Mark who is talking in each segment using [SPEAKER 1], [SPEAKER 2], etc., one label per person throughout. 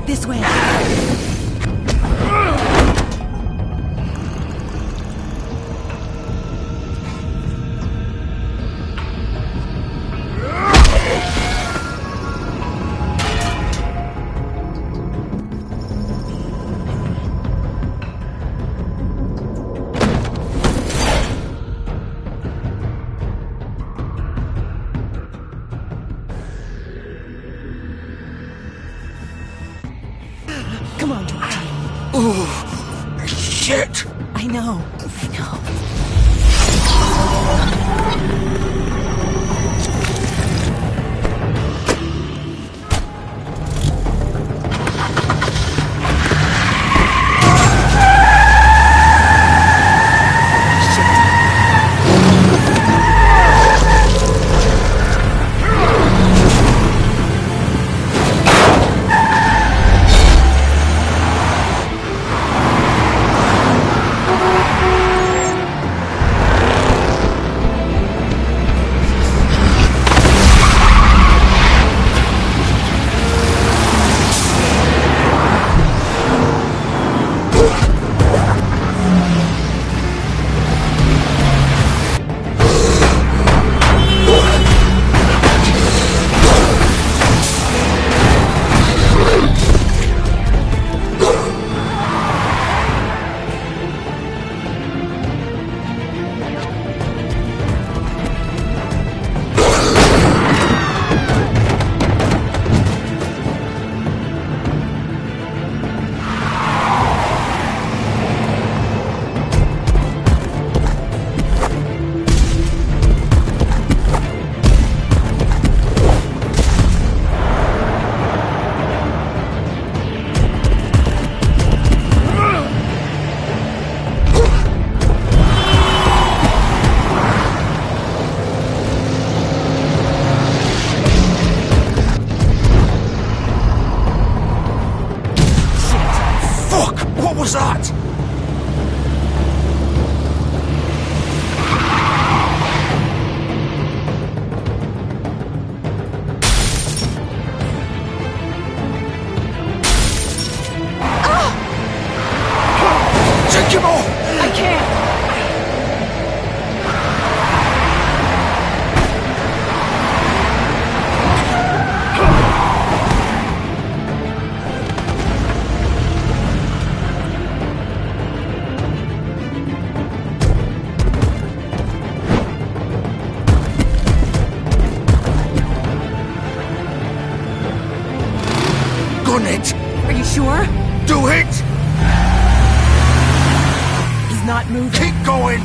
[SPEAKER 1] This way. Come on, George.
[SPEAKER 2] Oh, shit!
[SPEAKER 1] I know. Are you sure?
[SPEAKER 2] Do it!
[SPEAKER 1] He's not moving.
[SPEAKER 2] Keep going!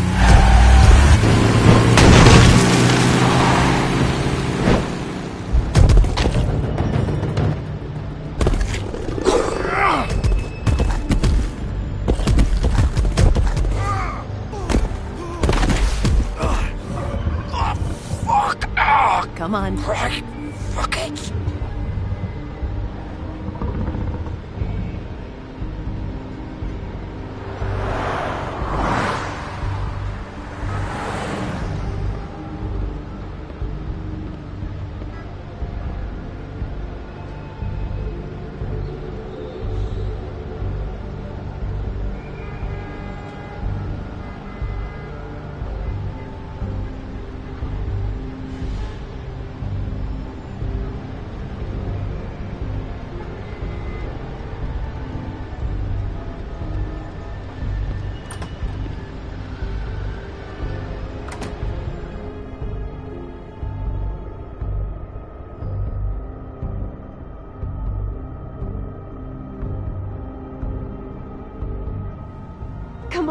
[SPEAKER 1] Come on.
[SPEAKER 2] Right. Fuck it.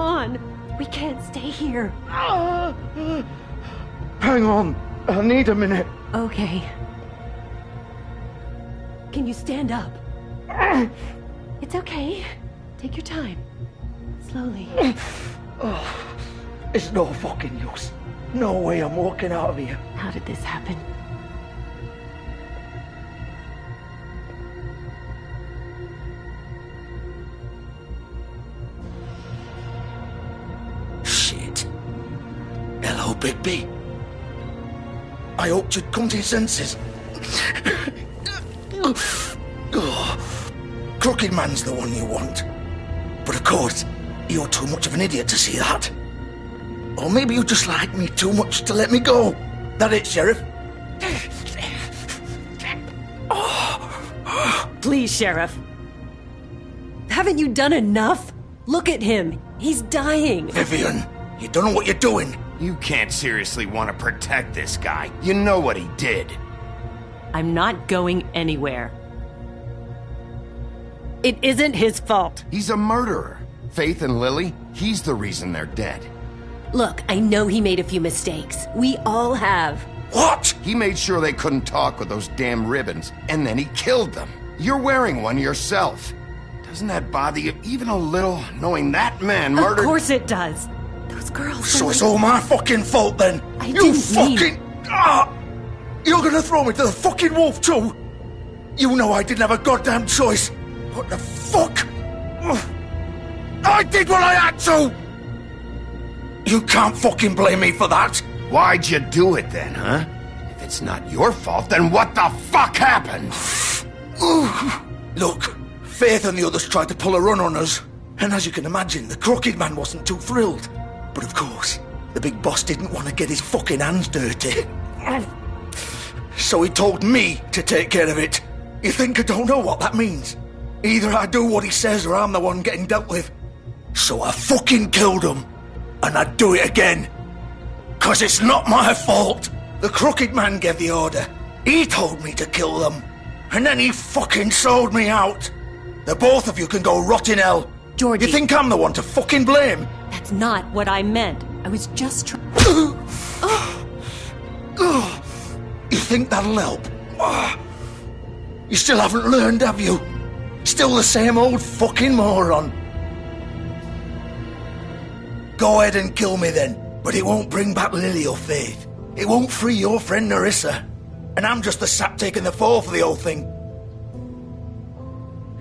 [SPEAKER 1] on. We can't stay here.
[SPEAKER 2] Hang on. I need a minute.
[SPEAKER 1] Okay. Can you stand up? It's okay. Take your time. Slowly.
[SPEAKER 2] It's no fucking use. No way I'm walking out of here.
[SPEAKER 1] How did this happen?
[SPEAKER 2] Shit. Hello, Bigby. I hoped you'd come to your senses. Crooked Man's the one you want. But of course, you're too much of an idiot to see that. Or maybe you just like me too much to let me go. That it, Sheriff?
[SPEAKER 1] Please, Sheriff. Haven't you done enough? Look at him. He's dying.
[SPEAKER 2] Vivian, you don't know what you're doing.
[SPEAKER 3] You can't seriously want to protect this guy. You know what he did.
[SPEAKER 1] I'm not going anywhere. It isn't his fault.
[SPEAKER 3] He's a murderer. Faith and Lily, he's the reason they're dead.
[SPEAKER 1] Look, I know he made a few mistakes. We all have.
[SPEAKER 2] What?
[SPEAKER 3] He made sure they couldn't talk with those damn ribbons, and then he killed them. You're wearing one yourself. Doesn't that bother you even a little, knowing that man murdered—
[SPEAKER 1] Of course it does. Those girls—
[SPEAKER 2] So it's all my fucking fault then?
[SPEAKER 1] I didn't
[SPEAKER 2] fucking— You're gonna throw me to the fucking wolf too? You know I didn't have a goddamn choice. What the fuck? I did what I had to! You can't fucking blame me for that.
[SPEAKER 3] Why'd you do it then, huh? If it's not your fault, then what the fuck happened?
[SPEAKER 2] Look, Faith and the others tried to pull a run on us. And as you can imagine, the Crooked Man wasn't too thrilled. But of course, the big boss didn't want to get his fucking hands dirty. So he told me to take care of it. You think I don't know what that means? Either I do what he says or I'm the one getting dealt with. So I fucking killed him. And I'd do it again. 'Cause it's not my fault. The Crooked Man gave the order. He told me to kill them. And then he fucking sold me out. The both of you can go rot in hell.
[SPEAKER 1] Georgie.
[SPEAKER 2] You think I'm the one to fucking blame?
[SPEAKER 1] That's not what I meant. I was just trying.
[SPEAKER 2] You think that'll help? You still haven't learned, have you? Still the same old fucking moron. Go ahead and kill me then, but it won't bring back Lily or Faith. It won't free your friend Nerissa. And I'm just the sap taking the fall for the whole thing.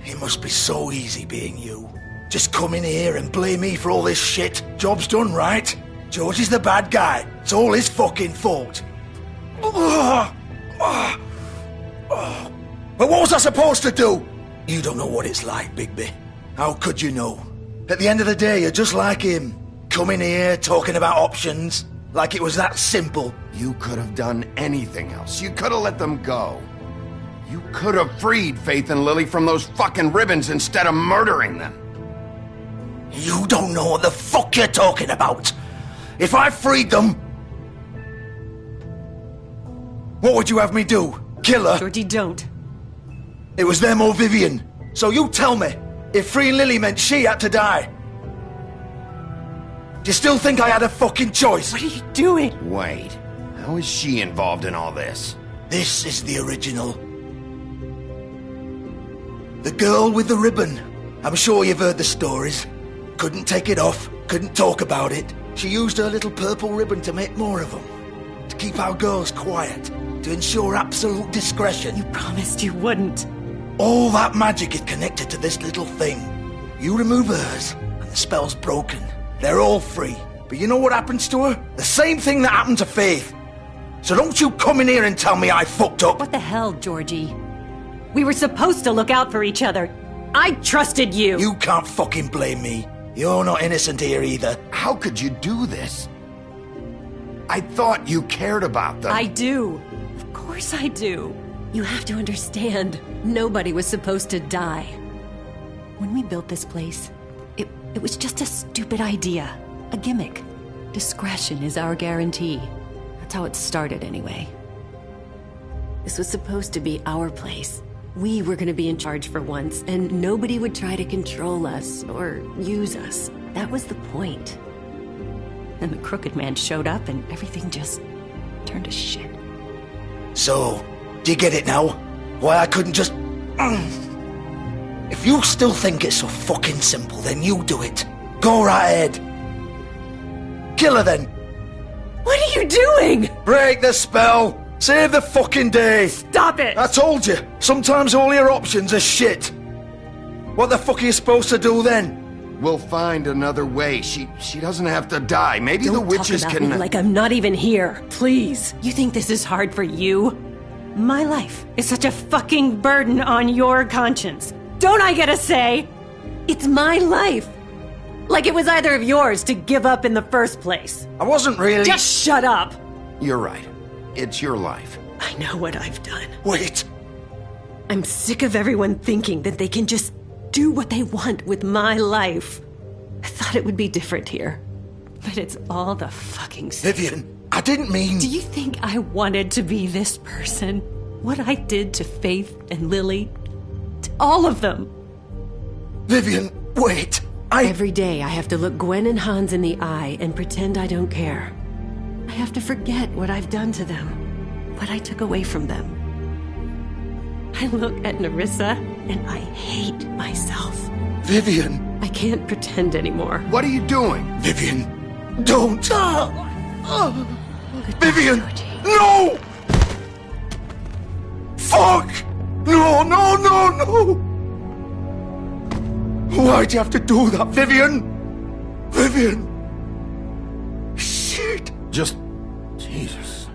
[SPEAKER 2] It must be so easy being you. Just come in here and blame me for all this shit. Job's done, right? George is the bad guy. It's all his fucking fault. But what was I supposed to do? You don't know what it's like, Bigby. How could you know? At the end of the day, you're just like him. Coming here, talking about options. Like it was that simple.
[SPEAKER 3] You could have done anything else. You could have let them go. You could have freed Faith and Lily from those fucking ribbons instead of murdering them.
[SPEAKER 2] You don't know what the fuck you're talking about. If I freed them... What would you have me do? Kill her?
[SPEAKER 1] Georgie, don't.
[SPEAKER 2] It was them or Vivian. So you tell me, if freeing Lily meant she had to die. Do you still think I had a fucking choice?
[SPEAKER 1] What are you doing?
[SPEAKER 3] Wait, how is she involved in all this?
[SPEAKER 2] This is the original. The girl with the ribbon. I'm sure you've heard the stories. Couldn't take it off, couldn't talk about it. She used her little purple ribbon to make more of them. To keep our girls quiet. To ensure absolute discretion.
[SPEAKER 1] You promised you wouldn't.
[SPEAKER 2] All that magic is connected to this little thing. You remove hers, and the spell's broken. They're all free. But you know what happens to her? The same thing that happened to Faith. So don't you come in here and tell me I fucked up.
[SPEAKER 1] What the hell, Georgie? We were supposed to look out for each other. I trusted you.
[SPEAKER 2] You can't fucking blame me. You're not innocent here either.
[SPEAKER 3] How could you do this? I thought you cared about them.
[SPEAKER 1] I do. Of course I do. You have to understand, nobody was supposed to die. When we built this place, it was just a stupid idea. A gimmick. Discretion is our guarantee. That's how it started anyway. This was supposed to be our place. We were gonna be in charge for once, and nobody would try to control us or use us. That was the point. Then the crooked man showed up and everything just turned to shit.
[SPEAKER 2] So, do you get it now? Why I couldn't just... If you still think it's so fucking simple, then you do it. Go right ahead. Kill her then.
[SPEAKER 1] What are you doing?
[SPEAKER 2] Break the spell. Save the fucking day.
[SPEAKER 1] Stop it!
[SPEAKER 2] I told you, sometimes all your options are shit. What the fuck are you supposed to do then?
[SPEAKER 3] We'll find another way. She doesn't have to die. Maybe the witches
[SPEAKER 1] Don't talk
[SPEAKER 3] can...
[SPEAKER 1] about me like I'm not even here. Please. You think this is hard for you? My life is such a fucking burden on your conscience. Don't I get a say? It's my life. Like it was either of yours to give up in the first place.
[SPEAKER 2] I wasn't really...
[SPEAKER 1] Just shut up.
[SPEAKER 3] You're right. It's your life.
[SPEAKER 1] I know what I've done.
[SPEAKER 2] Wait.
[SPEAKER 1] I'm sick of everyone thinking that they can just do what they want with my life. I thought it would be different here. But it's all the fucking same.
[SPEAKER 2] Vivian, I didn't mean...
[SPEAKER 1] Do you think I wanted to be this person? What I did to Faith and Lily? To all of them?
[SPEAKER 2] Vivian, wait.
[SPEAKER 1] Every day I have to look Gwen and Hans in the eye and pretend I don't care. I have to forget what I've done to them. What I took away from them. I look at Nerissa and I hate myself.
[SPEAKER 2] Vivian.
[SPEAKER 1] I can't pretend anymore.
[SPEAKER 3] What are you doing?
[SPEAKER 2] Vivian, don't.
[SPEAKER 1] Goodbye,
[SPEAKER 2] Vivian,
[SPEAKER 1] Georgie.
[SPEAKER 2] no! Fuck! No, no, no, no! Why'd you have to do that, Vivian? Vivian! Shit!
[SPEAKER 3] Just... Jesus.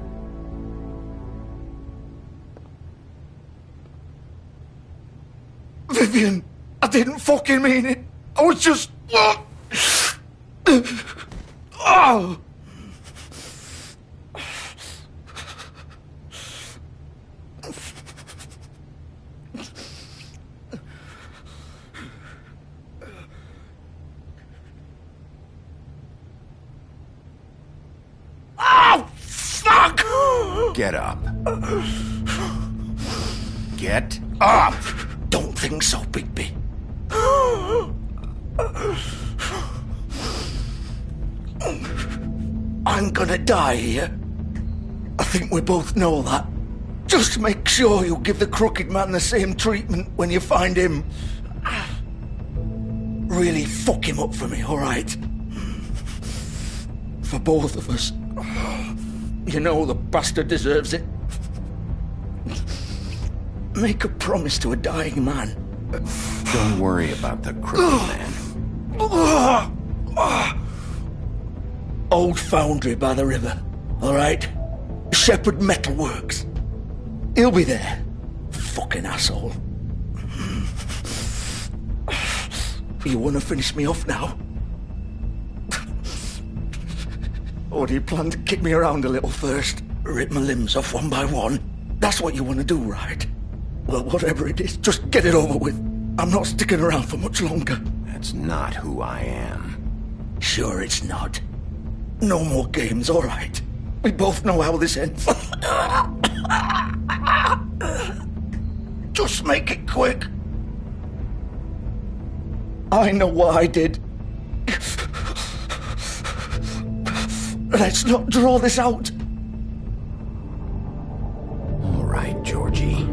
[SPEAKER 2] Vivian, I didn't fucking mean it. I was just... Oh! Oh, fuck!
[SPEAKER 3] Get up. Get up!
[SPEAKER 2] Don't think so, Bigby. I'm gonna die here. I think we both know that. Just make sure you give the crooked man the same treatment when you find him. Really fuck him up for me, alright? For both of us. You know the bastard deserves it. Make a promise to a dying man.
[SPEAKER 3] Don't worry about the crooked man.
[SPEAKER 2] Old foundry by the river, alright? Shepherd Metalworks. He'll be there. Fucking asshole. You wanna finish me off now? Or do you plan to kick me around a little first? Rip my limbs off one by one? That's what you wanna do, right? Well, whatever it is, just get it over with. I'm not sticking around for much longer.
[SPEAKER 3] That's not who I am.
[SPEAKER 2] Sure it's not. No more games, all right? We both know how this ends. Just make it quick. I know what I did. Let's not draw this out.
[SPEAKER 3] All right, Georgie.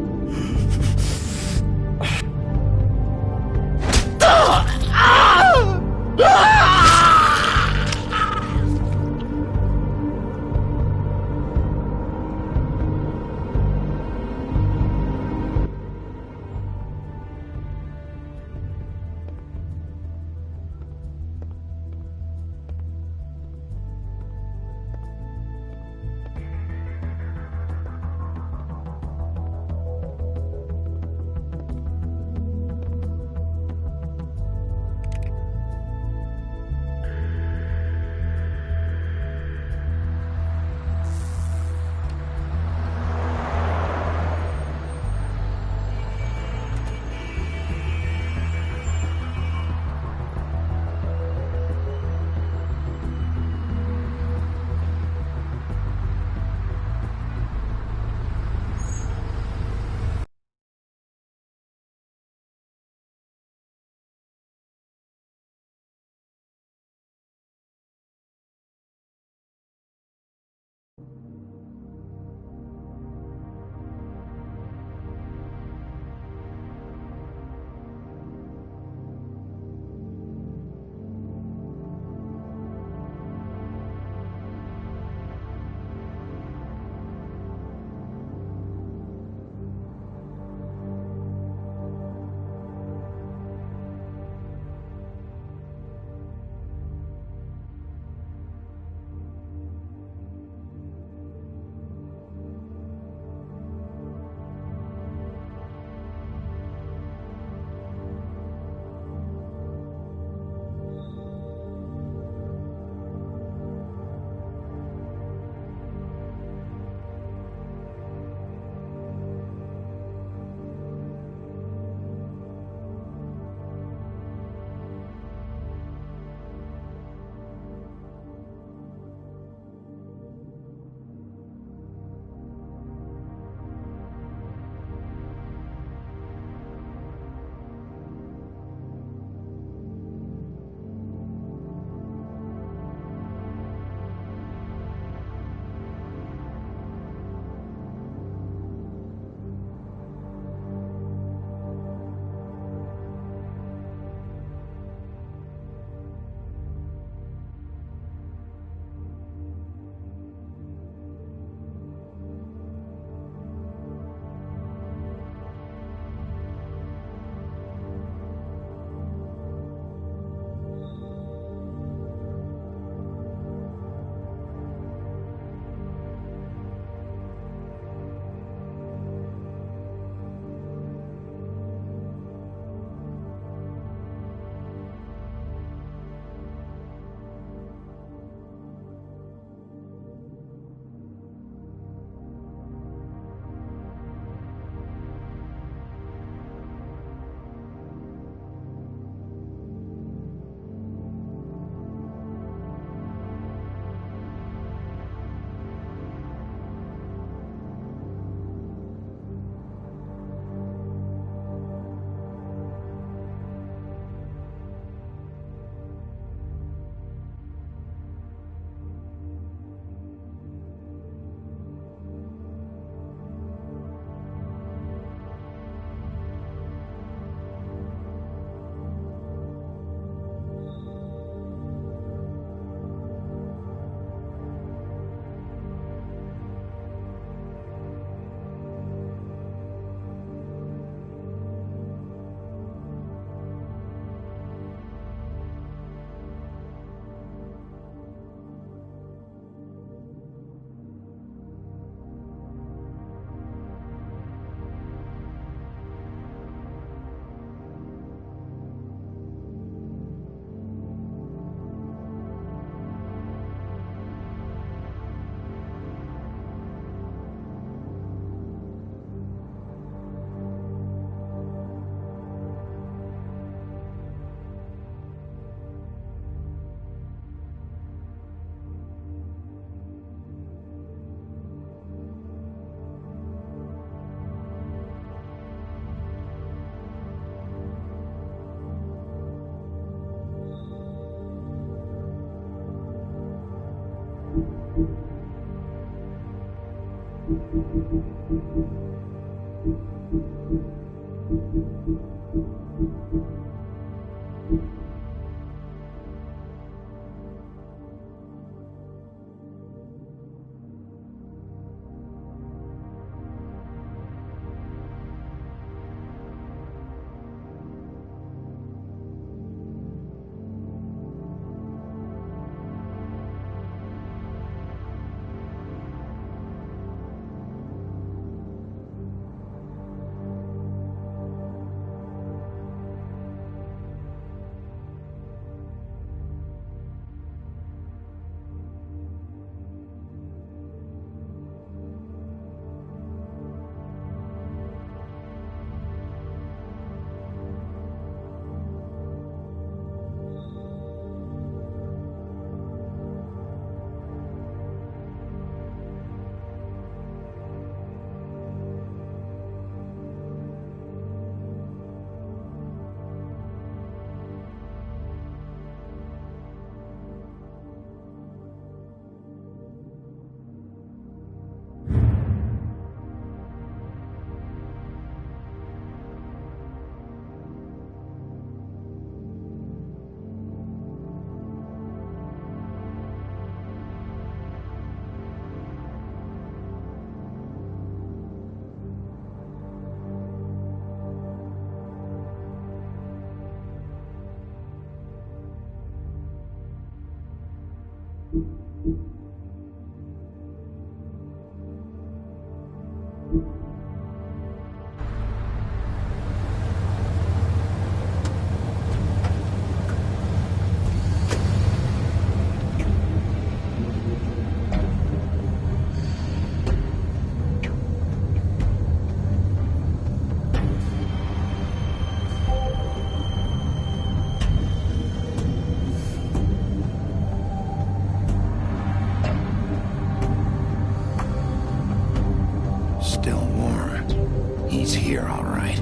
[SPEAKER 3] Still warm. He's here, all right.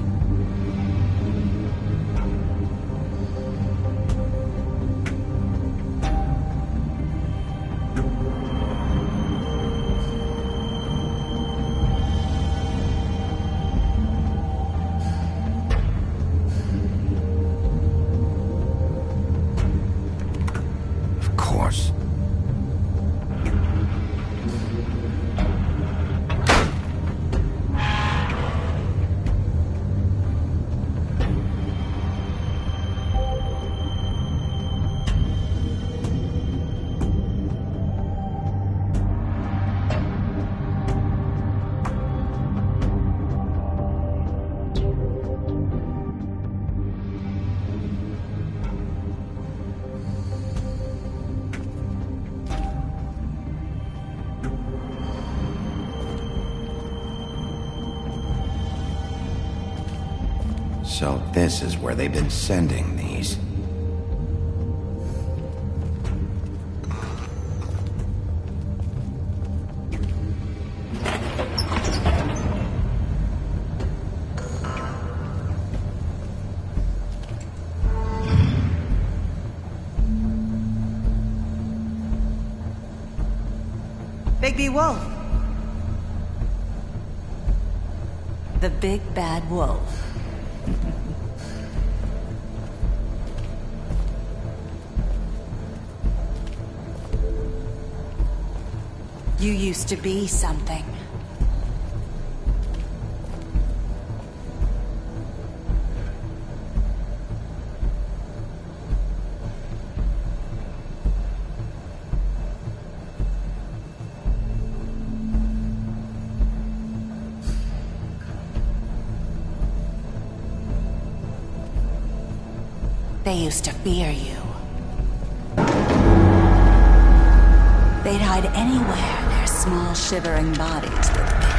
[SPEAKER 3] Of course. So this is where they've been sending these.
[SPEAKER 1] Bigby Wolf. The big bad wolf. You used to be something. They used to fear you. They'd hide anywhere their small, shivering bodies would fit.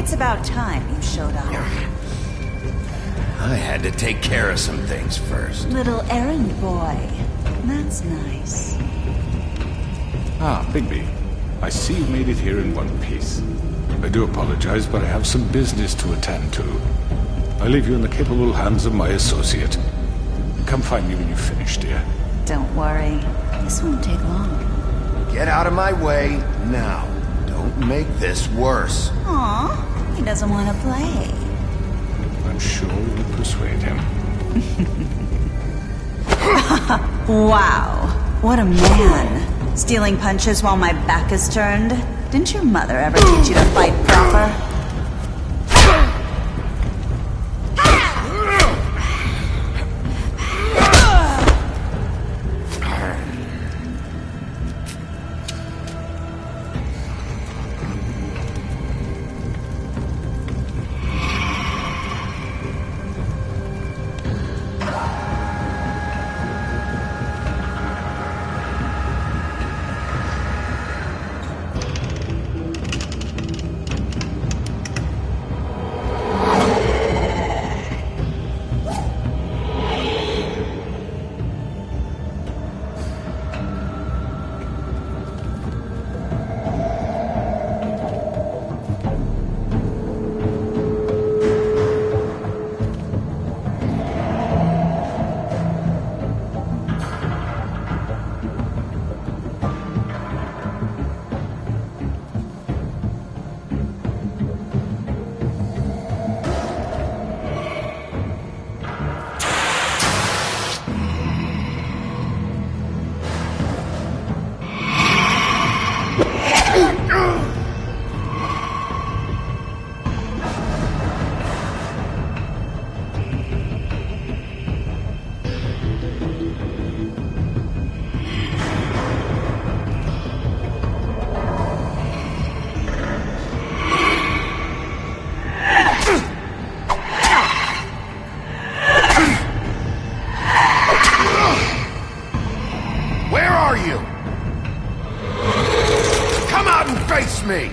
[SPEAKER 4] It's about time you showed up.
[SPEAKER 3] I had to take care of some things first.
[SPEAKER 4] Little errand boy. That's nice.
[SPEAKER 5] Ah, Bigby. I see you made it here in one piece. I do apologize, but I have some business to attend to. I leave you in the capable hands of my associate. Come find me when you finish, dear.
[SPEAKER 4] Don't worry. This won't take long.
[SPEAKER 3] Get out of my way now. Don't make this worse.
[SPEAKER 4] Aw, he doesn't want to play.
[SPEAKER 5] I'm sure you'll persuade him.
[SPEAKER 4] Wow, what a man. Stealing punches while my back is turned? Didn't your mother ever teach you to fight proper?
[SPEAKER 3] Face me!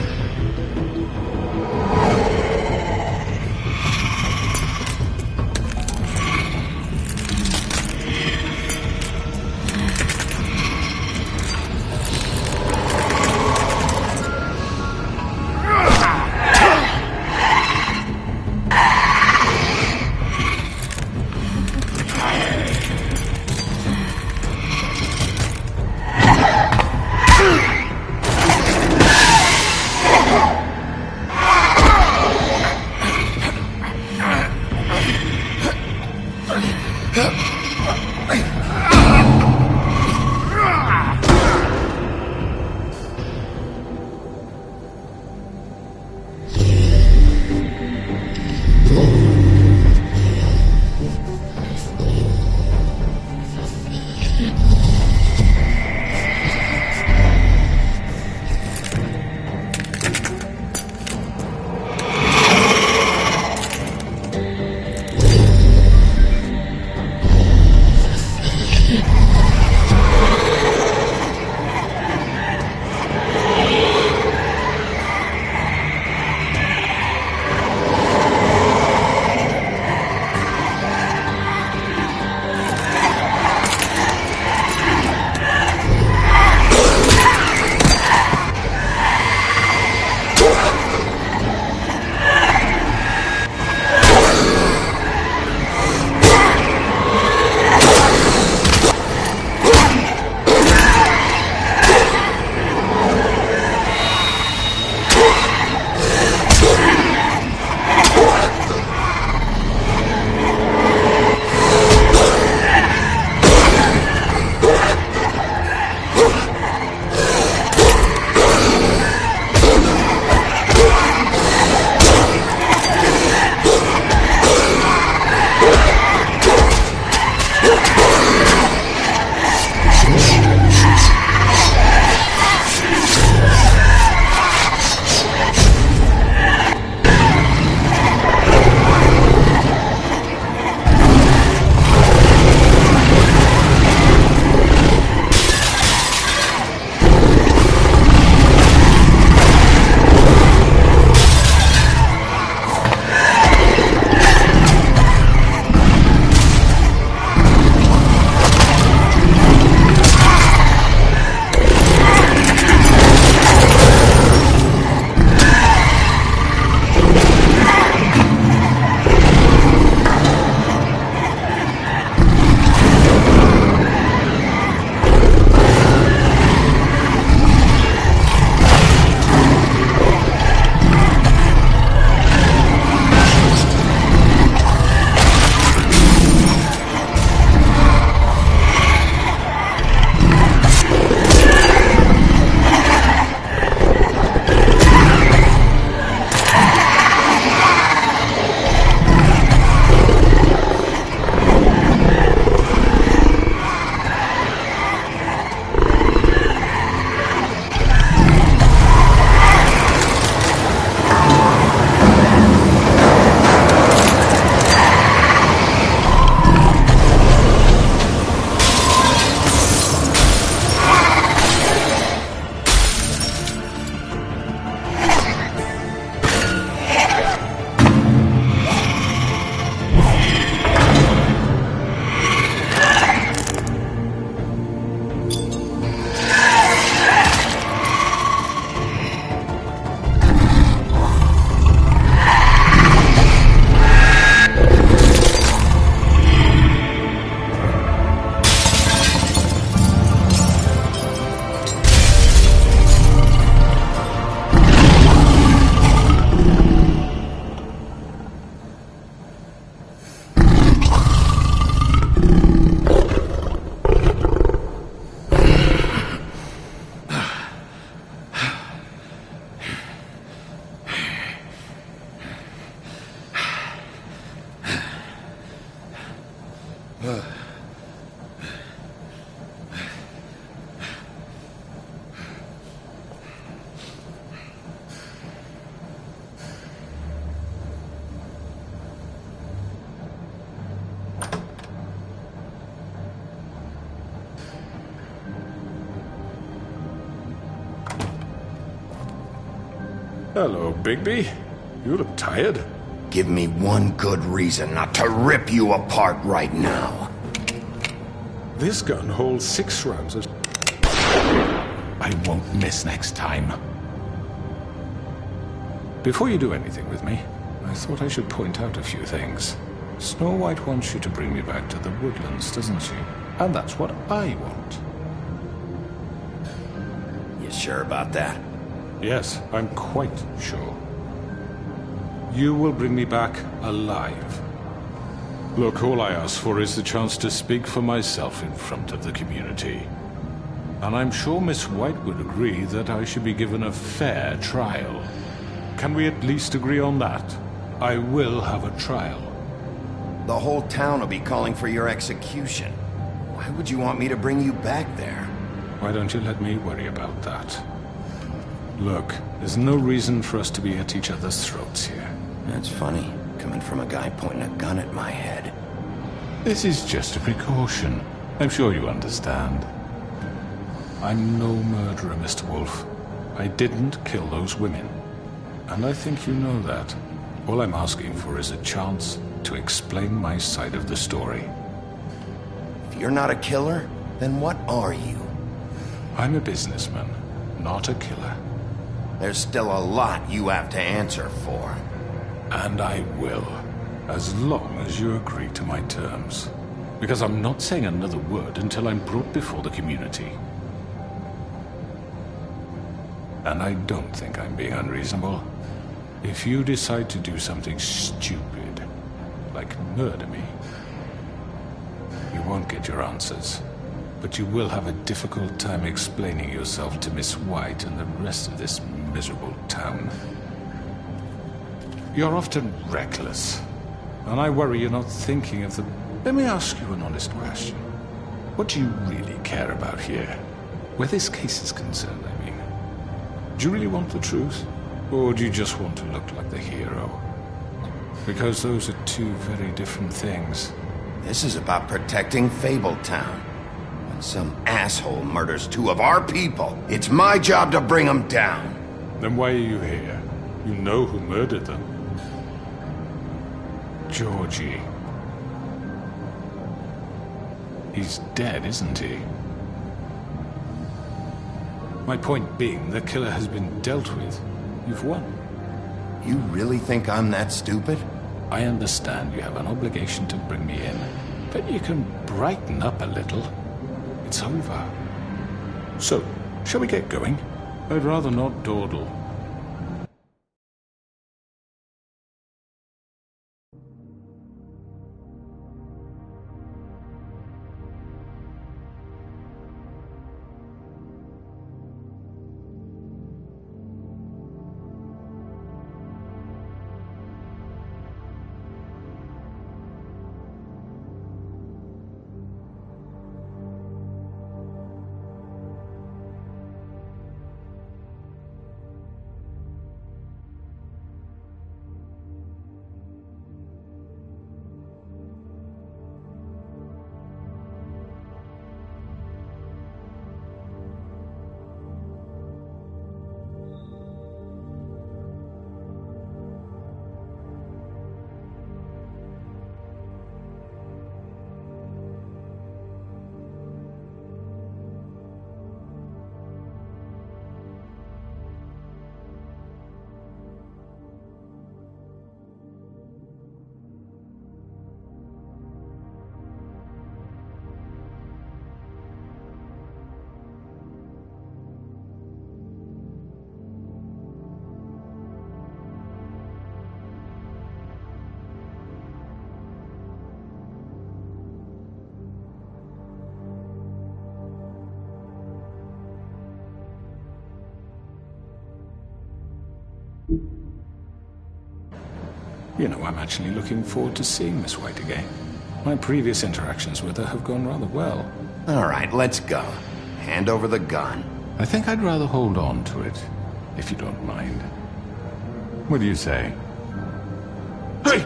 [SPEAKER 5] Hello, Bigby. You look tired.
[SPEAKER 3] Give me one good reason not to rip you apart right now.
[SPEAKER 5] This gun holds 6 rounds of... I won't miss next time. Before you do anything with me, I thought I should point out a few things. Snow White wants you to bring me back to the woodlands, doesn't she? And that's what I want.
[SPEAKER 3] You sure about that?
[SPEAKER 5] Yes, I'm quite sure. You will bring me back alive. Look, all I ask for is the chance to speak for myself in front of the community. And I'm sure Miss White would agree that I should be given a fair trial. Can we at least agree on that? I will have a trial.
[SPEAKER 3] The whole town will be calling for your execution. Why would you want me to bring you back there?
[SPEAKER 5] Why don't you let me worry about that? Look, there's no reason for us to be at each other's throats here.
[SPEAKER 3] That's funny, coming from a guy pointing a gun at my head.
[SPEAKER 5] This is just a precaution. I'm sure you understand. I'm no murderer, Mr. Wolf. I didn't kill those women. And I think you know that. All I'm asking for is a chance to explain my side of the story.
[SPEAKER 3] If you're not a killer, then what are you?
[SPEAKER 5] I'm a businessman, not a killer.
[SPEAKER 3] There's still a lot you have to answer for.
[SPEAKER 5] And I will, as long as you agree to my terms. Because I'm not saying another word until I'm brought before the community. And I don't think I'm being unreasonable. If you decide to do something stupid, like murder me, you won't get your answers. But you will have a difficult time explaining yourself to Miss White and the rest of this miserable town. You're often reckless, and I worry you're not thinking of the... Let me ask you an honest question. What do you really care about here? Where this case is concerned, I mean. Do you really want the truth? Or do you just want to look like the hero? Because those are 2 very different things.
[SPEAKER 3] This is about protecting Fabletown. When some asshole murders 2 of our people, it's my job to bring them down.
[SPEAKER 5] Then why are you here? You know who murdered them. Georgie. He's dead, isn't he? My point being, the killer has been dealt with. You've won.
[SPEAKER 3] You really think I'm that stupid?
[SPEAKER 5] I understand you have an obligation to bring me in, but you can brighten up a little. It's over. So, shall we get going? I'd rather not dawdle. You know, I'm actually looking forward to seeing Miss White again. My previous interactions with her have gone rather well.
[SPEAKER 3] All right, let's go. Hand over the gun.
[SPEAKER 5] I think I'd rather hold on to it, if you don't mind. What do you say? Hey!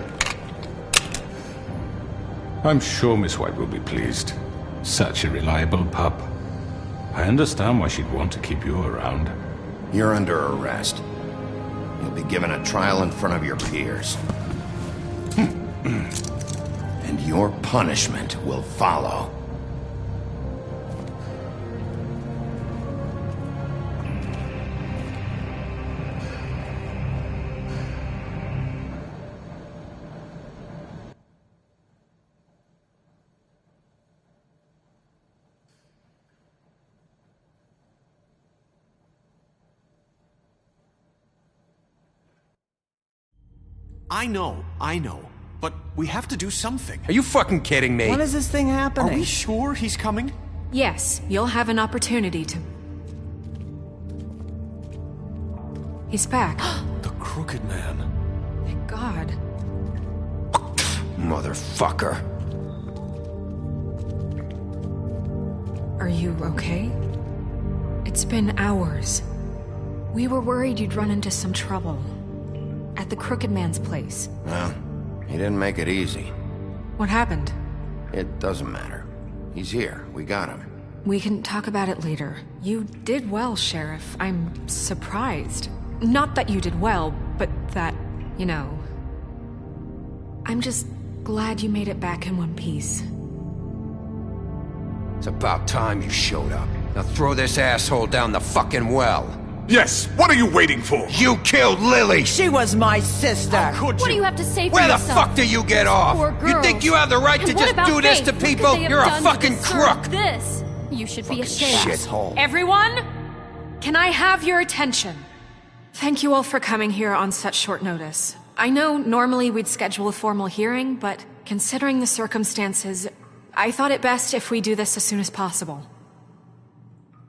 [SPEAKER 5] I'm sure Miss White will be pleased. Such a reliable pup. I understand why she'd want to keep you around.
[SPEAKER 3] You're under arrest. You'll be given a trial in front of your peers. And your punishment will follow.
[SPEAKER 6] I know. But we have to do something.
[SPEAKER 7] Are you fucking kidding me?
[SPEAKER 8] When is this thing happening?
[SPEAKER 6] Are we sure he's coming?
[SPEAKER 9] Yes, you'll have an opportunity to... He's back.
[SPEAKER 6] The Crooked Man.
[SPEAKER 9] Thank God.
[SPEAKER 7] Motherfucker.
[SPEAKER 9] Are you okay? It's been hours. We were worried you'd run into some trouble. At the Crooked Man's place.
[SPEAKER 3] Well, he didn't make it easy.
[SPEAKER 9] What happened?
[SPEAKER 3] It doesn't matter. He's here. We got him.
[SPEAKER 9] We can talk about it later. You did well, Sheriff. I'm surprised. Not that you did well, but that, you know... I'm just glad you made it back in one piece.
[SPEAKER 7] It's about time you showed up. Now throw this asshole down the fucking well.
[SPEAKER 5] Yes, what are you waiting for?
[SPEAKER 7] You killed Lily!
[SPEAKER 8] She was my sister.
[SPEAKER 6] Could
[SPEAKER 10] What do you have to say for
[SPEAKER 7] Where the
[SPEAKER 10] yourself?
[SPEAKER 7] fuck do you get off?
[SPEAKER 10] Poor
[SPEAKER 7] You
[SPEAKER 10] girls.
[SPEAKER 7] think you have the right
[SPEAKER 10] And
[SPEAKER 7] to
[SPEAKER 10] what
[SPEAKER 7] just
[SPEAKER 10] about
[SPEAKER 7] do this
[SPEAKER 10] Faith?
[SPEAKER 7] to
[SPEAKER 10] What could
[SPEAKER 7] people?
[SPEAKER 10] they have
[SPEAKER 7] You're a
[SPEAKER 10] done to
[SPEAKER 7] fucking
[SPEAKER 10] deserve
[SPEAKER 7] crook!
[SPEAKER 10] This. You should be ashamed.
[SPEAKER 7] Shithole.
[SPEAKER 9] Everyone, can I have your attention? Thank you all for coming here on such short notice. I know normally we'd schedule a formal hearing, but considering the circumstances, I thought it best if we do this as soon as possible.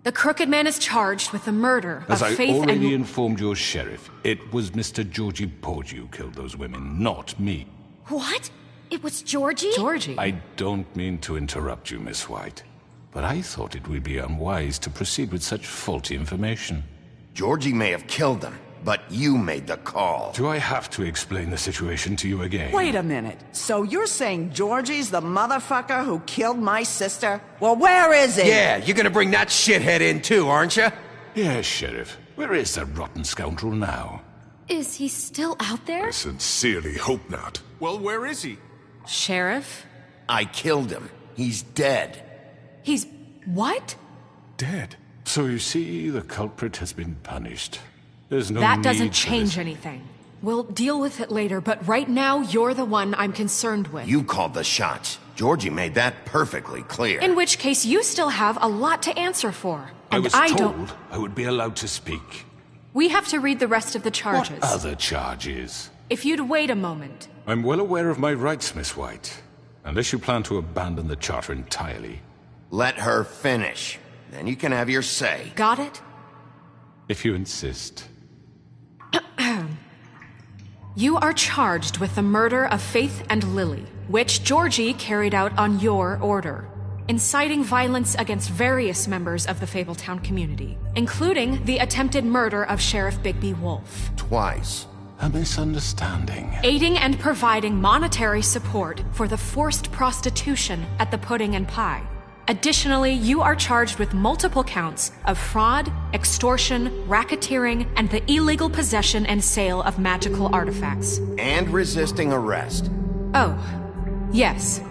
[SPEAKER 9] The Crooked Man is charged with the murder
[SPEAKER 5] As
[SPEAKER 9] of
[SPEAKER 5] I
[SPEAKER 9] Faith
[SPEAKER 5] already
[SPEAKER 9] and...
[SPEAKER 5] informed your sheriff, it was Mr. Georgie Porgy who killed those women, not me.
[SPEAKER 10] What? It was Georgie?
[SPEAKER 9] Georgie?
[SPEAKER 5] I don't mean to interrupt you, Miss White, but I thought it would be unwise to proceed with such faulty information.
[SPEAKER 3] Georgie may have killed them, but you made the call.
[SPEAKER 5] Do I have to explain the situation to you again?
[SPEAKER 8] Wait a minute. So you're saying Georgie's the motherfucker who killed my sister? Well, where is he?
[SPEAKER 7] Yeah, you're gonna bring that shithead in too, aren't you?
[SPEAKER 5] Yes, Sheriff. Where is that rotten scoundrel now?
[SPEAKER 10] Is he still out there?
[SPEAKER 5] I sincerely hope not.
[SPEAKER 6] Well, where is he?
[SPEAKER 9] Sheriff?
[SPEAKER 3] I killed him. He's dead.
[SPEAKER 9] He's... what?
[SPEAKER 5] Dead. So you see, the culprit has been punished. There's no
[SPEAKER 9] That
[SPEAKER 5] need
[SPEAKER 9] doesn't
[SPEAKER 5] for
[SPEAKER 9] change
[SPEAKER 5] this.
[SPEAKER 9] anything. We'll deal with it later, but right now, you're the one I'm concerned with.
[SPEAKER 3] You called the shots. Georgie made that perfectly clear.
[SPEAKER 9] In which case, you still have a lot to answer for.
[SPEAKER 5] I
[SPEAKER 9] And
[SPEAKER 5] was
[SPEAKER 9] I
[SPEAKER 5] told
[SPEAKER 9] don't...
[SPEAKER 5] I would be allowed to speak.
[SPEAKER 9] We have to read the rest of the charges.
[SPEAKER 5] What other charges?
[SPEAKER 9] If you'd wait a moment.
[SPEAKER 5] I'm well aware of my rights, Miss White. Unless you plan to abandon the charter entirely.
[SPEAKER 3] Let her finish. Then you can have your say.
[SPEAKER 9] Got it?
[SPEAKER 5] If you insist.
[SPEAKER 9] You are charged with the murder of Faith and Lily, which Georgie carried out on your order, inciting violence against various members of the Fabletown community, including the attempted murder of Sheriff Bigby Wolf.
[SPEAKER 3] Twice.
[SPEAKER 5] A misunderstanding.
[SPEAKER 9] Aiding and providing monetary support for the forced prostitution at the Pudding and Pie. Additionally, you are charged with multiple counts of fraud, extortion, racketeering, and the illegal possession and sale of magical artifacts.
[SPEAKER 3] And resisting arrest.
[SPEAKER 9] Oh, yes.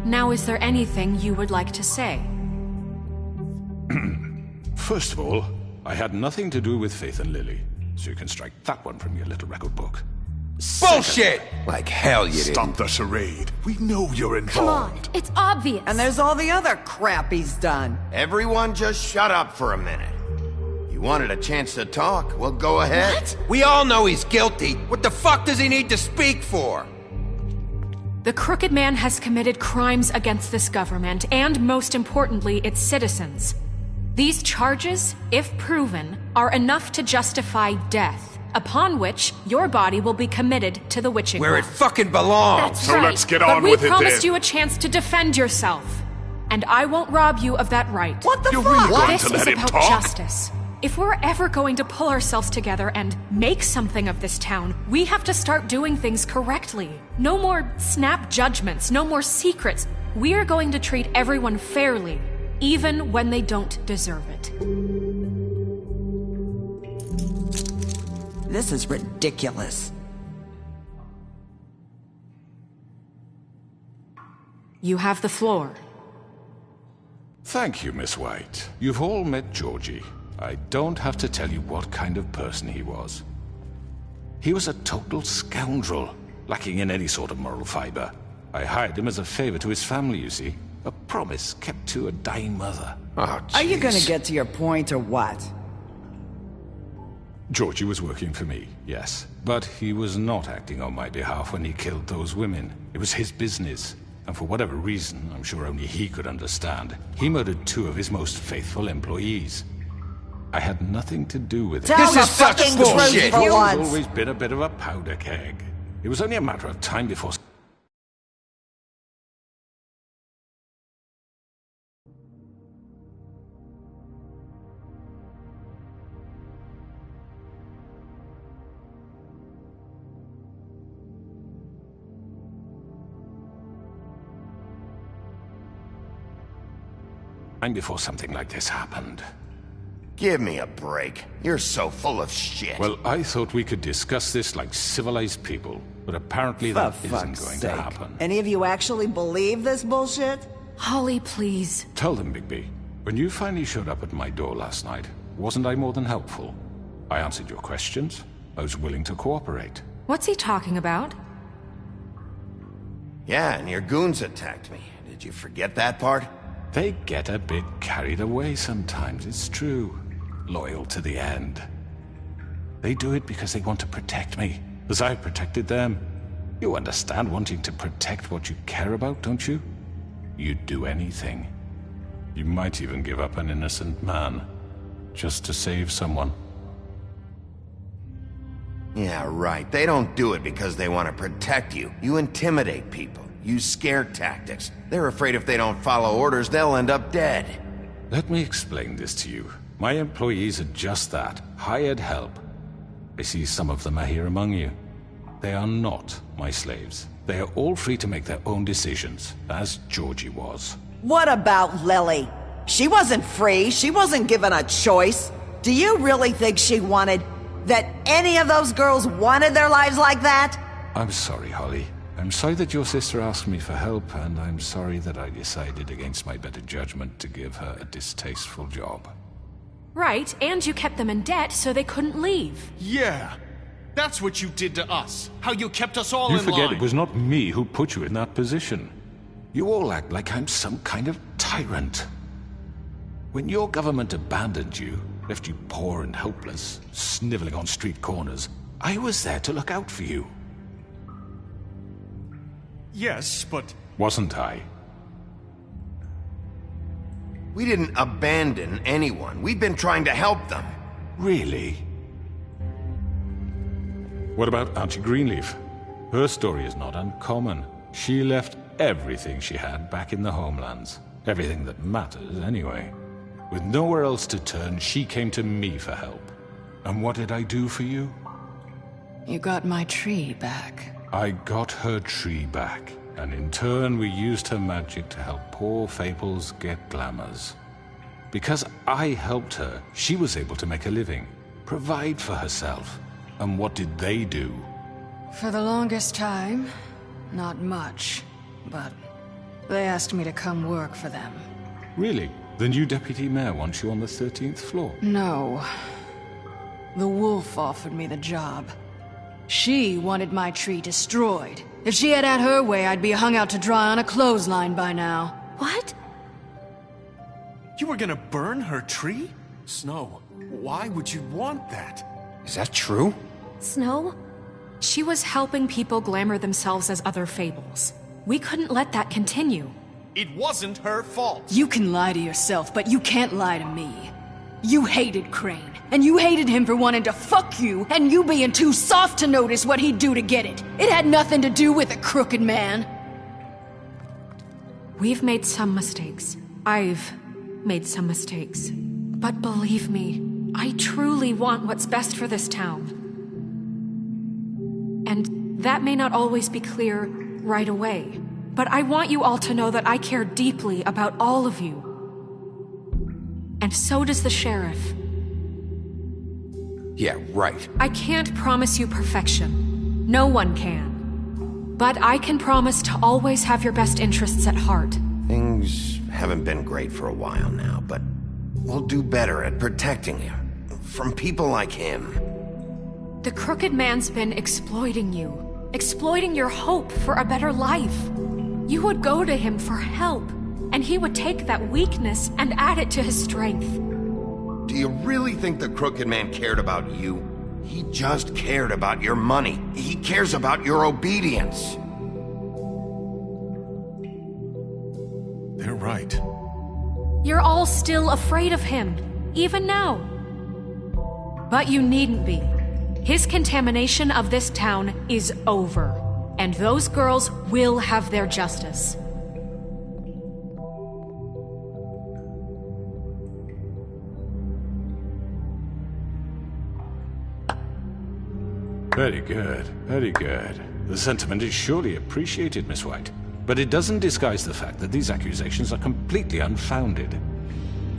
[SPEAKER 9] Now, is there anything you would like to say?
[SPEAKER 5] First of all, I had nothing to do with Faith and Lily, so you can strike that one from your little record book.
[SPEAKER 7] Bullshit! Like hell you didn't.
[SPEAKER 5] Stop the charade. We know you're
[SPEAKER 10] Come on,
[SPEAKER 5] involved.
[SPEAKER 10] it's obvious.
[SPEAKER 8] And there's all the other crap he's done.
[SPEAKER 3] Everyone just shut up for a minute. You wanted a chance to talk? Well, go ahead.
[SPEAKER 10] What?
[SPEAKER 7] We all know he's guilty. What the fuck does he need to speak for?
[SPEAKER 9] The Crooked Man has committed crimes against this government and, most importantly, its citizens. These charges, if proven, are enough to justify death, upon which your body will be committed to the witching
[SPEAKER 7] Where it
[SPEAKER 9] rock.
[SPEAKER 7] fucking belongs.
[SPEAKER 10] That's right.
[SPEAKER 5] Let's get
[SPEAKER 9] But
[SPEAKER 5] on
[SPEAKER 9] we
[SPEAKER 5] with it
[SPEAKER 9] promised
[SPEAKER 5] then.
[SPEAKER 9] you a chance to defend yourself, and I won't rob you of that right.
[SPEAKER 8] What the
[SPEAKER 5] You're
[SPEAKER 8] fuck?
[SPEAKER 5] really going
[SPEAKER 9] This
[SPEAKER 5] to
[SPEAKER 9] is
[SPEAKER 5] let him
[SPEAKER 9] about
[SPEAKER 5] talk?
[SPEAKER 9] justice. If we're ever going to pull ourselves together and make something of this town, we have to start doing things correctly. No more snap judgments, no more secrets. We are going to treat everyone fairly, even when they don't deserve it.
[SPEAKER 8] This is ridiculous.
[SPEAKER 9] You have the floor.
[SPEAKER 5] Thank you, Miss White. You've all met Georgie. I don't have to tell you what kind of person he was. He was a total scoundrel, lacking in any sort of moral fiber. I hired him as a favor to his family, you see. A promise kept to a dying mother.
[SPEAKER 3] Oh,
[SPEAKER 8] Are you gonna
[SPEAKER 3] jeez.
[SPEAKER 8] get to your point or what?
[SPEAKER 5] Georgie was working for me, yes. But he was not acting on my behalf when he killed those women. It was his business. And for whatever reason, I'm sure only he could understand, he murdered 2 of his most faithful employees. I had nothing to do with it.
[SPEAKER 8] Tell
[SPEAKER 3] This
[SPEAKER 8] the
[SPEAKER 3] is such
[SPEAKER 8] fucking
[SPEAKER 3] bullshit.
[SPEAKER 8] truth for
[SPEAKER 5] He's
[SPEAKER 8] once.
[SPEAKER 5] always been a bit of a powder keg. It was only a matter of time before... before something like this happened.
[SPEAKER 3] Give me a break. You're so full of shit.
[SPEAKER 5] Well, I thought we could discuss this like civilized people, but apparently
[SPEAKER 8] For
[SPEAKER 5] that isn't
[SPEAKER 8] fuck's
[SPEAKER 5] going
[SPEAKER 8] sake.
[SPEAKER 5] to happen.
[SPEAKER 8] Any of you actually believe this bullshit?
[SPEAKER 9] Holly, please.
[SPEAKER 5] Tell them, Bigby, when you finally showed up at my door last night, wasn't I more than helpful? I answered your questions. I was willing to cooperate.
[SPEAKER 9] What's he talking about?
[SPEAKER 3] Yeah, and your goons attacked me. Did you forget that part?
[SPEAKER 5] They get a bit carried away sometimes, it's true. Loyal to the end. They do it because they want to protect me, as I've protected them. You understand wanting to protect what you care about, don't you? You'd do anything. You might even give up an innocent man, just to save someone.
[SPEAKER 3] Yeah, right. They don't do it because they want to protect you. You intimidate people. Use scare tactics. They're afraid if they don't follow orders, they'll end up dead.
[SPEAKER 5] Let me explain this to you. My employees are just that, hired help. I see some of them are here among you. They are not my slaves. They are all free to make their own decisions, as Georgie was.
[SPEAKER 8] What about Lily? She wasn't free. She wasn't given a choice. Do you really think she wanted... that any of those girls wanted their lives like that?
[SPEAKER 5] I'm sorry, Holly. I'm sorry that your sister asked me for help, and I'm sorry that I decided against my better judgment to give her a distasteful job.
[SPEAKER 9] Right, and you kept them in debt so they couldn't leave.
[SPEAKER 6] Yeah. That's what you did to us. How you kept us all
[SPEAKER 5] You
[SPEAKER 6] in
[SPEAKER 5] forget
[SPEAKER 6] line.
[SPEAKER 5] it was not me who put you in that position. You all act like I'm some kind of tyrant. When your government abandoned you, left you poor and helpless, sniveling on street corners, I was there to look out for you.
[SPEAKER 6] Yes, but...
[SPEAKER 5] Wasn't I?
[SPEAKER 3] We didn't abandon anyone. We've been trying to help them.
[SPEAKER 5] Really? What about Auntie Greenleaf? Her story is not uncommon. She left everything she had back in the homelands. Everything that matters, anyway. With nowhere else to turn, she came to me for help. And what did I do for you?
[SPEAKER 11] You got my tree back.
[SPEAKER 5] I got her tree back, and in turn we used her magic to help poor Fables get glamours. Because I helped her, she was able to make a living, provide for herself. And what did they do?
[SPEAKER 11] For the longest time, not much. But they asked me to come work for them.
[SPEAKER 5] Really? The new deputy mayor wants you on the 13th floor?
[SPEAKER 11] No. The wolf offered me the job. She wanted my tree destroyed. If she had her way, I'd be hung out to dry on a clothesline by now.
[SPEAKER 10] What?
[SPEAKER 6] You were gonna burn her tree? Snow, why would you want that?
[SPEAKER 7] Is that true?
[SPEAKER 10] Snow?
[SPEAKER 9] She was helping people glamour themselves as other fables. We couldn't let that continue.
[SPEAKER 6] It wasn't her fault.
[SPEAKER 11] You can lie to yourself, but you can't lie to me. You hated Crane, and you hated him for wanting to fuck you, and you being too soft to notice what he'd do to get it. It had nothing to do with a crooked man.
[SPEAKER 9] We've made some mistakes. I've made some mistakes. But believe me, I truly want what's best for this town. And that may not always be clear right away. But I want you all to know that I care deeply about all of you. And so does the sheriff.
[SPEAKER 7] Yeah, right.
[SPEAKER 9] I can't promise you perfection. No one can. But I can promise to always have your best interests at heart.
[SPEAKER 3] Things haven't been great for a while now, but we'll do better at protecting you. From people like him.
[SPEAKER 9] The Crooked Man's been exploiting you. Exploiting your hope for a better life. You would go to him for help, and he would take that weakness and add it to his strength.
[SPEAKER 3] Do you really think the Crooked Man cared about you? He just cared about your money. He cares about your obedience.
[SPEAKER 6] They're right.
[SPEAKER 9] You're all still afraid of him, even now. But you needn't be. His contamination of this town is over, and those girls will have their justice.
[SPEAKER 5] Very good, very good. The sentiment is surely appreciated, Miss White. But it doesn't disguise the fact that these accusations are completely unfounded.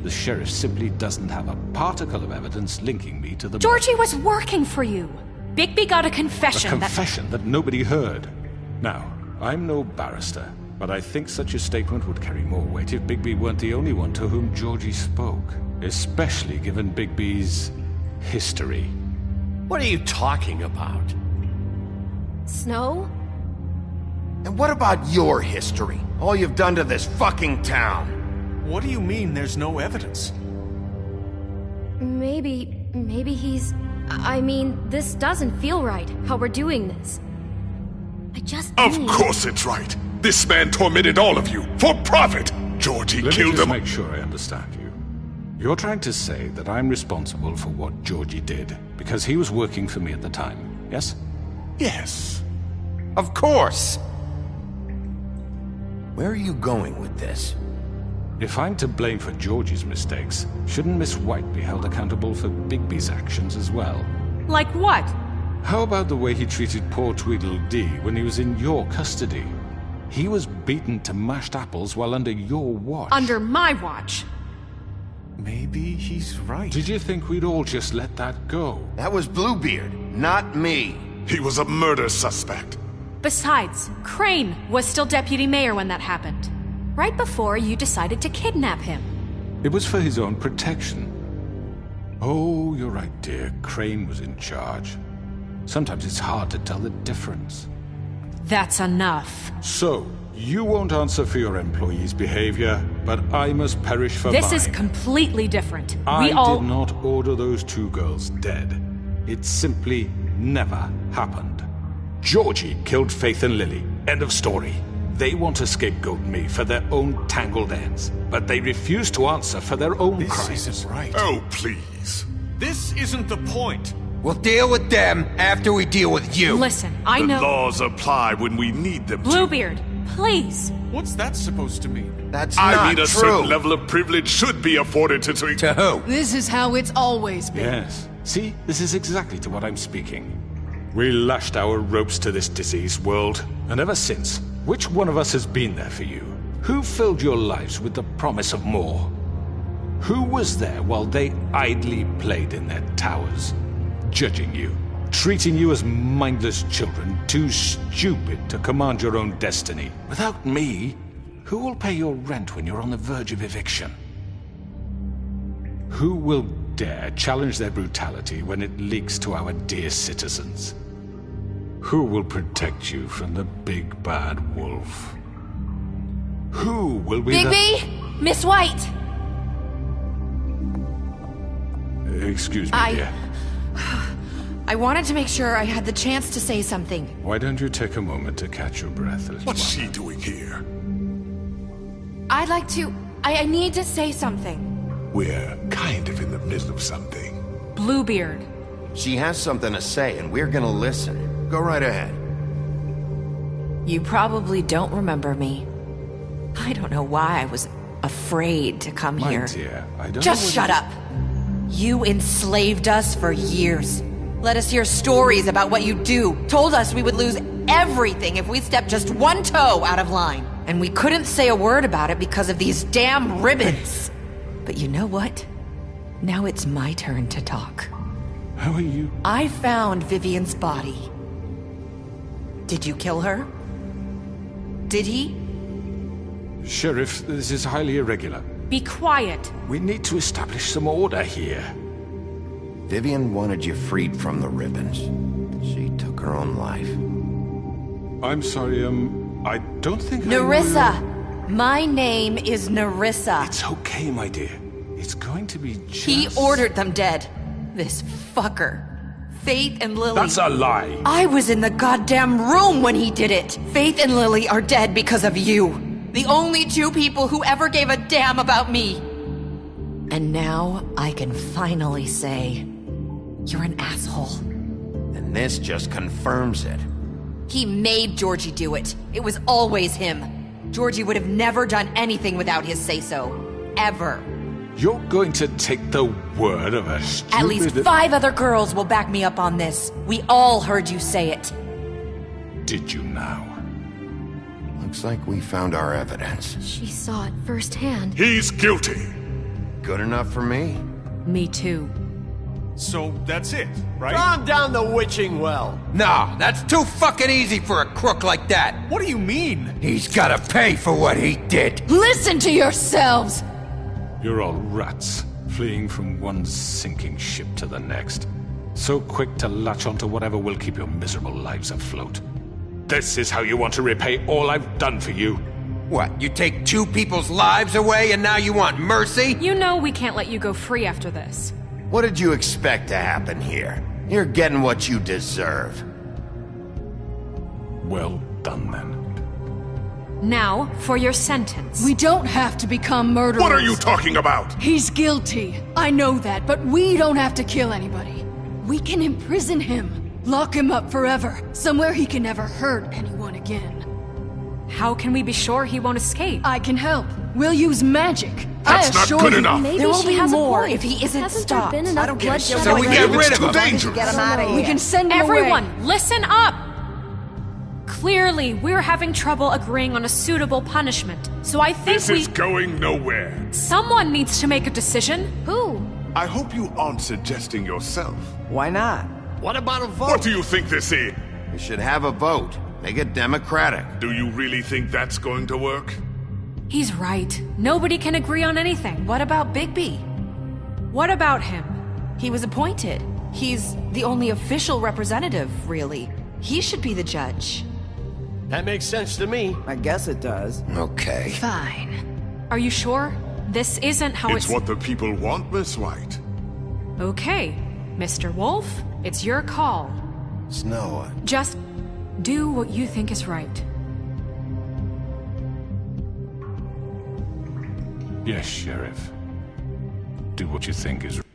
[SPEAKER 5] The sheriff simply doesn't have a particle of evidence linking me to the
[SPEAKER 9] Georgie
[SPEAKER 5] murder.
[SPEAKER 9] was working for you. Bigby got a confession
[SPEAKER 5] A confession that nobody heard. Now, I'm no barrister, but I think such a statement would carry more weight if Bigby weren't the only one to whom Georgie spoke. Especially given Bigby's history.
[SPEAKER 12] What are you talking about?
[SPEAKER 10] Snow?
[SPEAKER 3] And what about your history? All you've done to this fucking town?
[SPEAKER 6] What do you mean there's no evidence?
[SPEAKER 10] Maybe he's... I mean, this doesn't feel right, how we're doing this. I just
[SPEAKER 13] Of
[SPEAKER 10] need...
[SPEAKER 13] course it's right. This man tormented all of you, for profit. Georgie killed
[SPEAKER 5] Let me
[SPEAKER 13] them.
[SPEAKER 5] just make sure I understand you. You're trying to say that I'm responsible for what Georgie did, because he was working for me at the time, yes?
[SPEAKER 13] Yes.
[SPEAKER 3] Of course! Where are you going with this?
[SPEAKER 5] If I'm to blame for Georgie's mistakes, shouldn't Miss White be held accountable for Bigby's actions as well?
[SPEAKER 9] Like what?
[SPEAKER 5] How about the way he treated poor Tweedledee when he was in your custody? He was beaten to mashed apples while under your watch.
[SPEAKER 9] Under my watch.
[SPEAKER 6] Maybe he's right.
[SPEAKER 5] Did you think we'd all just let that go?
[SPEAKER 3] That was Bluebeard, not me.
[SPEAKER 13] He was a murder suspect.
[SPEAKER 9] Besides, Crane was still deputy mayor when that happened. Right before you decided to kidnap him.
[SPEAKER 5] It was for his own protection. Oh, you're right, dear. Crane was in charge. Sometimes it's hard to tell the difference.
[SPEAKER 9] That's enough.
[SPEAKER 5] So, you won't answer for your employees' behavior, but I must perish for mine.
[SPEAKER 9] This is completely different.
[SPEAKER 5] I did not order those two girls dead. It simply never happened. Georgie killed Faith and Lily. End of story. They want to scapegoat me for their own tangled ends, but they refuse to answer for their own crimes.
[SPEAKER 6] This isn't right.
[SPEAKER 13] Oh, please.
[SPEAKER 6] This isn't the point.
[SPEAKER 7] We'll deal with them after we deal with you.
[SPEAKER 9] Listen, I know...
[SPEAKER 13] The laws apply when we need them to.
[SPEAKER 9] Bluebeard, please.
[SPEAKER 6] What's that supposed to mean?
[SPEAKER 3] That's
[SPEAKER 13] I
[SPEAKER 3] not
[SPEAKER 13] mean, a
[SPEAKER 3] true.
[SPEAKER 13] certain level of privilege should be afforded to...
[SPEAKER 7] To who?
[SPEAKER 11] This is how it's always been.
[SPEAKER 5] Yes. See, this is exactly to what I'm speaking. We lashed our ropes to this diseased world, and ever since, which one of us has been there for you? Who filled your lives with the promise of more? Who was there while they idly played in their towers, judging you, treating you as mindless children, too stupid to command your own destiny? Without me, who will pay your rent when you're on the verge of eviction? Who will dare challenge their brutality when it leaks to our dear citizens? Who will protect you from the big bad wolf? Who will be
[SPEAKER 10] Bigby! Miss White!
[SPEAKER 5] Excuse me, dear.
[SPEAKER 14] I wanted to make sure I had the chance to say something.
[SPEAKER 5] Why don't you take a moment to catch your breath, little
[SPEAKER 13] What's
[SPEAKER 5] one?
[SPEAKER 13] she doing here?
[SPEAKER 14] I'd like to... I need to say something.
[SPEAKER 13] We're kind of in the middle of something.
[SPEAKER 9] Bluebeard.
[SPEAKER 3] She has something to say, and we're gonna listen. Go right ahead.
[SPEAKER 14] You probably don't remember me. I don't know why I was afraid to come
[SPEAKER 5] My
[SPEAKER 14] here.
[SPEAKER 5] dear, I don't
[SPEAKER 14] Just
[SPEAKER 5] know
[SPEAKER 14] shut up. You enslaved us for years. Let us hear stories about what you do. Told us we would lose everything if we stepped just one toe out of line. And we couldn't say a word about it because of these damn ribbons. But you know what? Now it's my turn to talk.
[SPEAKER 5] How are you?
[SPEAKER 14] I found Vivian's body. Did you kill her? Did he?
[SPEAKER 5] Sheriff, this is highly irregular.
[SPEAKER 9] Be quiet.
[SPEAKER 5] We need to establish some order here.
[SPEAKER 3] Vivian wanted you freed from the ribbons. She took her own life.
[SPEAKER 5] I'm sorry, I don't think
[SPEAKER 14] Nerissa! My name is Nerissa.
[SPEAKER 5] It's okay, my dear. It's going to be just...
[SPEAKER 14] He ordered them dead. This fucker. Faith and Lily...
[SPEAKER 5] That's a lie!
[SPEAKER 14] I was in the goddamn room when he did it! Faith and Lily are dead because of you. The only two people who ever gave a damn about me. And now I can finally say, you're an asshole.
[SPEAKER 3] And this just confirms it.
[SPEAKER 14] He made Georgie do it. It was always him. Georgie would have never done anything without his say-so. Ever.
[SPEAKER 5] You're going to take the word of a stupid...
[SPEAKER 14] At least 5 other girls will back me up on this. We all heard you say it.
[SPEAKER 5] Did you now?
[SPEAKER 3] Looks like we found our evidence.
[SPEAKER 10] She saw it firsthand.
[SPEAKER 13] He's guilty.
[SPEAKER 3] Good enough for me?
[SPEAKER 9] Me too.
[SPEAKER 6] So that's it, right?
[SPEAKER 12] Calm down the witching well.
[SPEAKER 7] No, that's too fucking easy for a crook like that.
[SPEAKER 6] What do you mean?
[SPEAKER 7] He's gotta pay for what he did.
[SPEAKER 11] Listen to yourselves!
[SPEAKER 5] You're all rats, fleeing from one sinking ship to the next. So quick to latch onto whatever will keep your miserable lives afloat. This is how you want to repay all I've done for you?
[SPEAKER 7] What, you take 2 people's lives away and now you want mercy?
[SPEAKER 9] You know we can't let you go free after this.
[SPEAKER 3] What did you expect to happen here? You're getting what you deserve.
[SPEAKER 5] Well done, then.
[SPEAKER 9] Now, for your sentence.
[SPEAKER 11] We don't have to become murderers.
[SPEAKER 13] What are you talking about?
[SPEAKER 11] He's guilty. I know that, but we don't have to kill anybody. We can imprison him. Lock him up forever. Somewhere he can never hurt anyone again.
[SPEAKER 9] How can we be sure he won't escape?
[SPEAKER 11] I can help. We'll use magic.
[SPEAKER 13] That's
[SPEAKER 11] I
[SPEAKER 13] not
[SPEAKER 11] assure
[SPEAKER 13] good
[SPEAKER 11] you.
[SPEAKER 13] enough.
[SPEAKER 10] Maybe
[SPEAKER 14] There will
[SPEAKER 10] she
[SPEAKER 14] be
[SPEAKER 10] has a
[SPEAKER 14] more
[SPEAKER 10] point.
[SPEAKER 14] if he isn't
[SPEAKER 10] Hasn't
[SPEAKER 14] stopped.
[SPEAKER 10] there been enough
[SPEAKER 8] I don't give a
[SPEAKER 10] bloodshed
[SPEAKER 8] shit.
[SPEAKER 7] So we
[SPEAKER 10] already?
[SPEAKER 7] get rid
[SPEAKER 13] It's
[SPEAKER 7] of
[SPEAKER 13] too
[SPEAKER 7] him.
[SPEAKER 13] dangerous.
[SPEAKER 8] Get him out of here.
[SPEAKER 11] We can send him
[SPEAKER 9] Everyone,
[SPEAKER 11] away.
[SPEAKER 9] listen up! Clearly, we're having trouble agreeing on a suitable punishment. So I think
[SPEAKER 13] This is going nowhere.
[SPEAKER 9] someone needs to make a decision.
[SPEAKER 10] Who?
[SPEAKER 13] I hope you aren't suggesting yourself.
[SPEAKER 8] Why not?
[SPEAKER 12] What about a vote?
[SPEAKER 13] What do you think this is?
[SPEAKER 3] We should have a vote. Make it democratic.
[SPEAKER 13] Do you really think that's going to work?
[SPEAKER 9] He's right. Nobody can agree on anything.
[SPEAKER 14] What about Bigby?
[SPEAKER 9] What about him?
[SPEAKER 14] He was appointed. He's the only official representative, really. He should be the judge.
[SPEAKER 12] That makes sense to me.
[SPEAKER 8] I guess it does.
[SPEAKER 3] Okay.
[SPEAKER 11] Fine.
[SPEAKER 9] Are you sure? This isn't how
[SPEAKER 13] It's what the people want, Miss White.
[SPEAKER 9] Okay, Mr. Wolf, it's your call.
[SPEAKER 3] Snow.
[SPEAKER 9] Just do what you think is right.
[SPEAKER 5] Yes, Sheriff. Do what you think is right.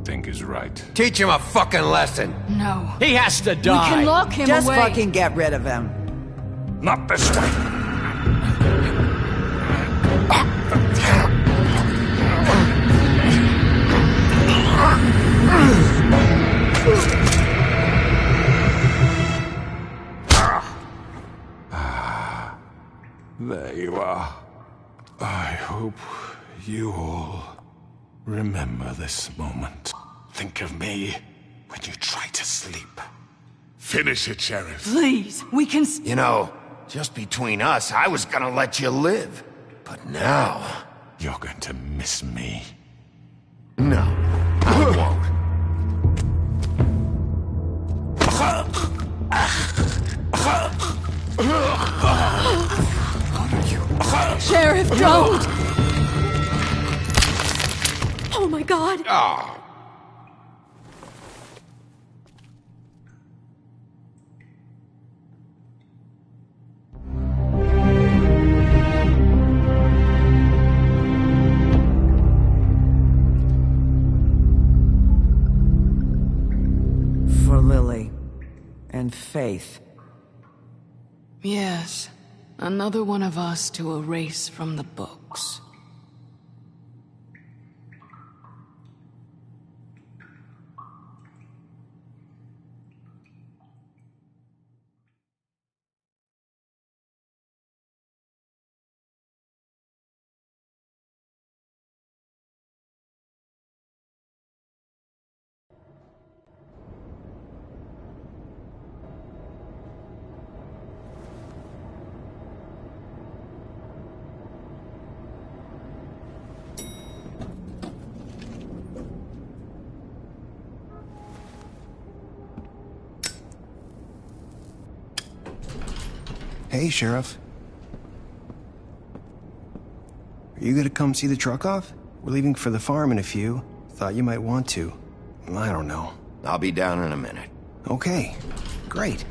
[SPEAKER 5] Think is right.
[SPEAKER 7] Teach him a fucking lesson.
[SPEAKER 11] No.
[SPEAKER 12] He has to
[SPEAKER 11] We
[SPEAKER 12] die.
[SPEAKER 11] can lock him
[SPEAKER 8] Just
[SPEAKER 11] away.
[SPEAKER 8] fucking get rid of him.
[SPEAKER 5] Not this way! There you are. I hope you all remember this moment. Think of me when you try to sleep.
[SPEAKER 13] Finish it, Sheriff.
[SPEAKER 11] Please, we can...
[SPEAKER 3] You know, just between us, I was gonna let you live. But now...
[SPEAKER 5] You're going to miss me.
[SPEAKER 3] No, I won't.
[SPEAKER 11] Sheriff, don't!
[SPEAKER 10] Oh my god!
[SPEAKER 3] Oh.
[SPEAKER 8] For Lily. And Faith.
[SPEAKER 11] Yes, another one of us to erase from the books.
[SPEAKER 15] Hey, Sheriff. Are you gonna come see the truck off? We're leaving for the farm in a few. Thought you might want to. I don't know.
[SPEAKER 3] I'll be down in a minute.
[SPEAKER 15] Okay, great.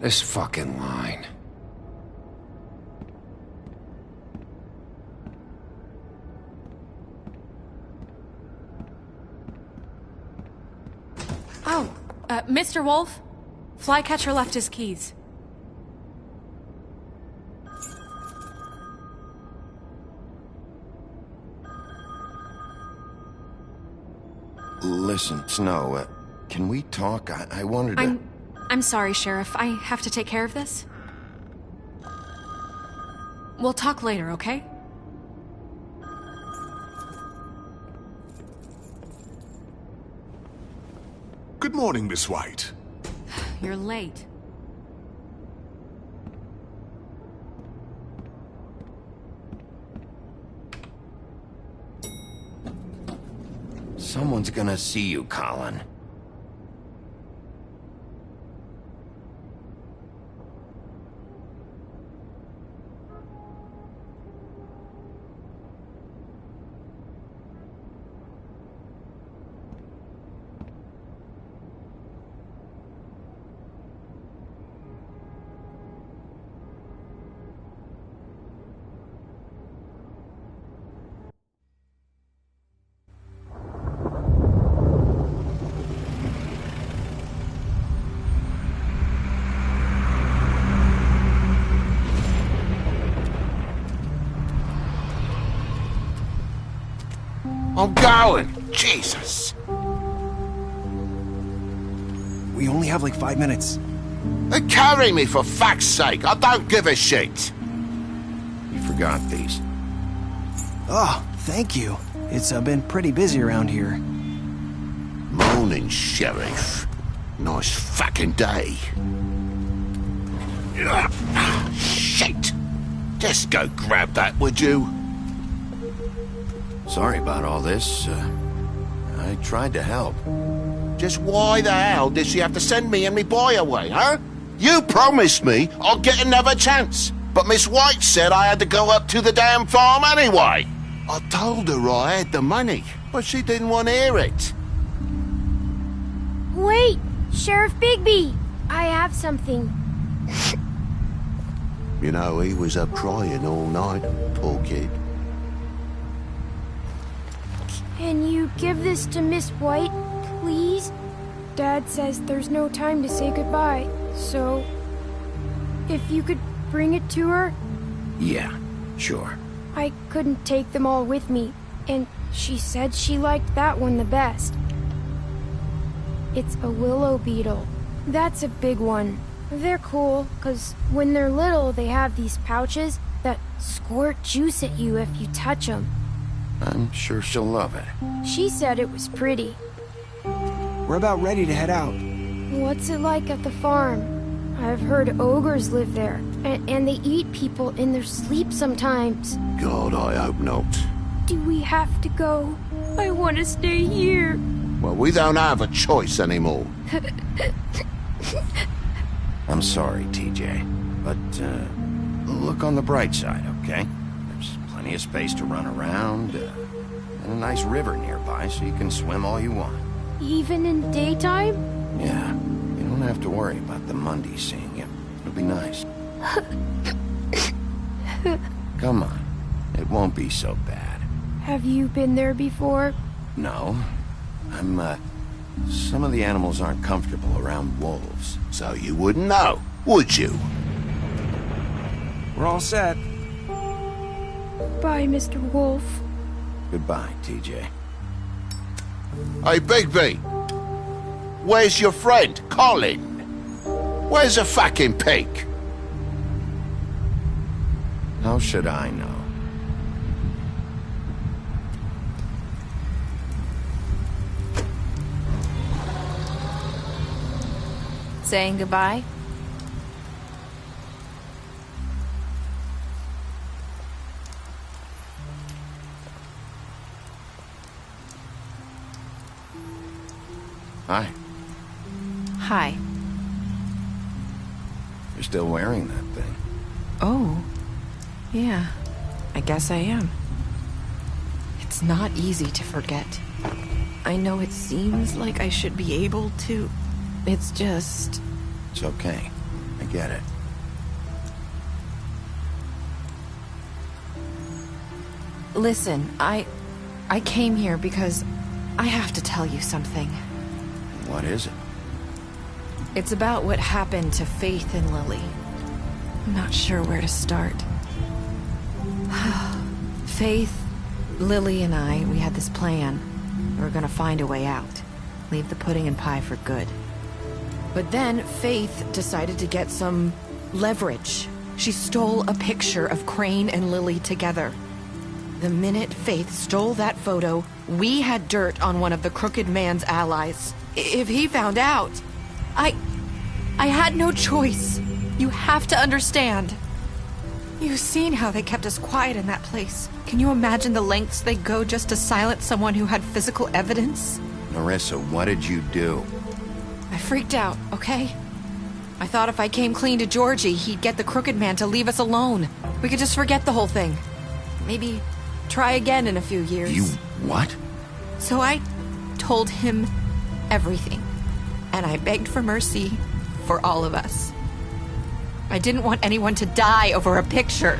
[SPEAKER 7] This fucking line.
[SPEAKER 9] Oh, Mr. Wolf? Flycatcher left his keys.
[SPEAKER 3] Listen, Snow, can we talk? I wanted to...
[SPEAKER 9] I'm sorry, Sheriff. I have to take care of this. We'll talk later, okay?
[SPEAKER 13] Good morning, Miss White.
[SPEAKER 9] You're late.
[SPEAKER 3] Someone's gonna see you, Colin.
[SPEAKER 7] I'm going! Jesus!
[SPEAKER 15] We only have like 5 minutes.
[SPEAKER 7] Carry me, for fuck's sake! I don't give a shit!
[SPEAKER 3] You forgot these.
[SPEAKER 15] Oh, thank you. It's been pretty busy around here.
[SPEAKER 7] Morning, Sheriff. Nice fucking day. Shit! Just go grab that, would you?
[SPEAKER 3] Sorry about all this. I tried to help.
[SPEAKER 7] Just why the hell did she have to send me and me boy away, huh? You promised me I'd get another chance, but Miss White said I had to go up to the damn farm anyway. I told her I had the money, but she didn't want to hear it.
[SPEAKER 10] Wait, Sheriff Bigby! I have something.
[SPEAKER 7] You know, he was up crying all night, poor kid.
[SPEAKER 10] Can you give this to Miss White, please? Dad says there's no time to say goodbye, so... if you could bring it to her?
[SPEAKER 3] Yeah, sure.
[SPEAKER 10] I couldn't take them all with me, and she said she liked that one the best. It's a willow beetle. That's a big one. They're cool, because when they're little, they have these pouches that squirt juice at you if you touch them.
[SPEAKER 3] I'm sure she'll love it.
[SPEAKER 10] She said it was pretty.
[SPEAKER 15] We're about ready to head out.
[SPEAKER 10] What's it like at the farm? I've heard ogres live there, and they eat people in their sleep sometimes.
[SPEAKER 7] God, I hope not.
[SPEAKER 10] Do we have to go? I want to stay here.
[SPEAKER 7] Well, we don't have a choice anymore.
[SPEAKER 3] I'm sorry, TJ, but look on the bright side, okay? There's plenty of space to run around, and a nice river nearby, so you can swim all you want.
[SPEAKER 10] Even in daytime?
[SPEAKER 3] Yeah, you don't have to worry about the Mundies seeing you. It'll be nice. Come on, it won't be so bad.
[SPEAKER 10] Have you been there before?
[SPEAKER 3] No, some of the animals aren't comfortable around wolves.
[SPEAKER 7] So you wouldn't know, would you?
[SPEAKER 15] We're all set.
[SPEAKER 10] Bye, Mr. Wolf.
[SPEAKER 3] Goodbye, TJ.
[SPEAKER 7] Hey, Bigby. Where's your friend, Colin? Where's the fucking pig?
[SPEAKER 3] How should I know?
[SPEAKER 14] Saying goodbye?
[SPEAKER 3] Hi.
[SPEAKER 14] Hi.
[SPEAKER 3] You're still wearing that thing.
[SPEAKER 14] Oh. Yeah. I guess I am. It's not easy to forget. I know it seems like I should be able to. It's just...
[SPEAKER 3] It's okay. I get it.
[SPEAKER 14] Listen, I came here because I have to tell you something.
[SPEAKER 3] What is it?
[SPEAKER 14] It's about what happened to Faith and Lily. I'm not sure where to start. Faith, Lily, and I, we had this plan. We were gonna find a way out. Leave the pudding and pie for good. But then Faith decided to get some leverage. She stole a picture of Crane and Lily together. The minute Faith stole that photo, we had dirt on one of the Crooked Man's allies. If he found out, I had no choice. You have to understand. You've seen how they kept us quiet in that place. Can you imagine the lengths they go just to silence someone who had physical evidence?
[SPEAKER 3] Narissa, what did you do?
[SPEAKER 14] I freaked out, okay? I thought if I came clean to Georgie, he'd get the Crooked Man to leave us alone. We could just forget the whole thing. Maybe try again in a few years.
[SPEAKER 3] You what?
[SPEAKER 14] So I told him everything. And I begged for mercy for all of us. I didn't want anyone to die over a picture.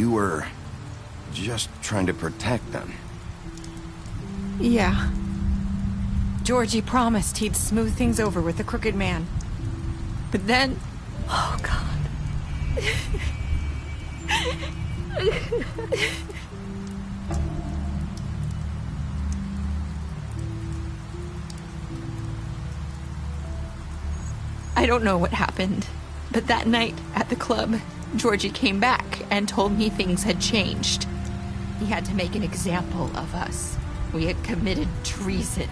[SPEAKER 3] You were just trying to protect them.
[SPEAKER 14] Yeah. Georgie promised he'd smooth things over with the Crooked Man. But then...
[SPEAKER 1] Oh, God.
[SPEAKER 14] I don't know what happened, but that night at the club, Georgie came back and told me things had changed. He had to make an example of us. We had committed treason.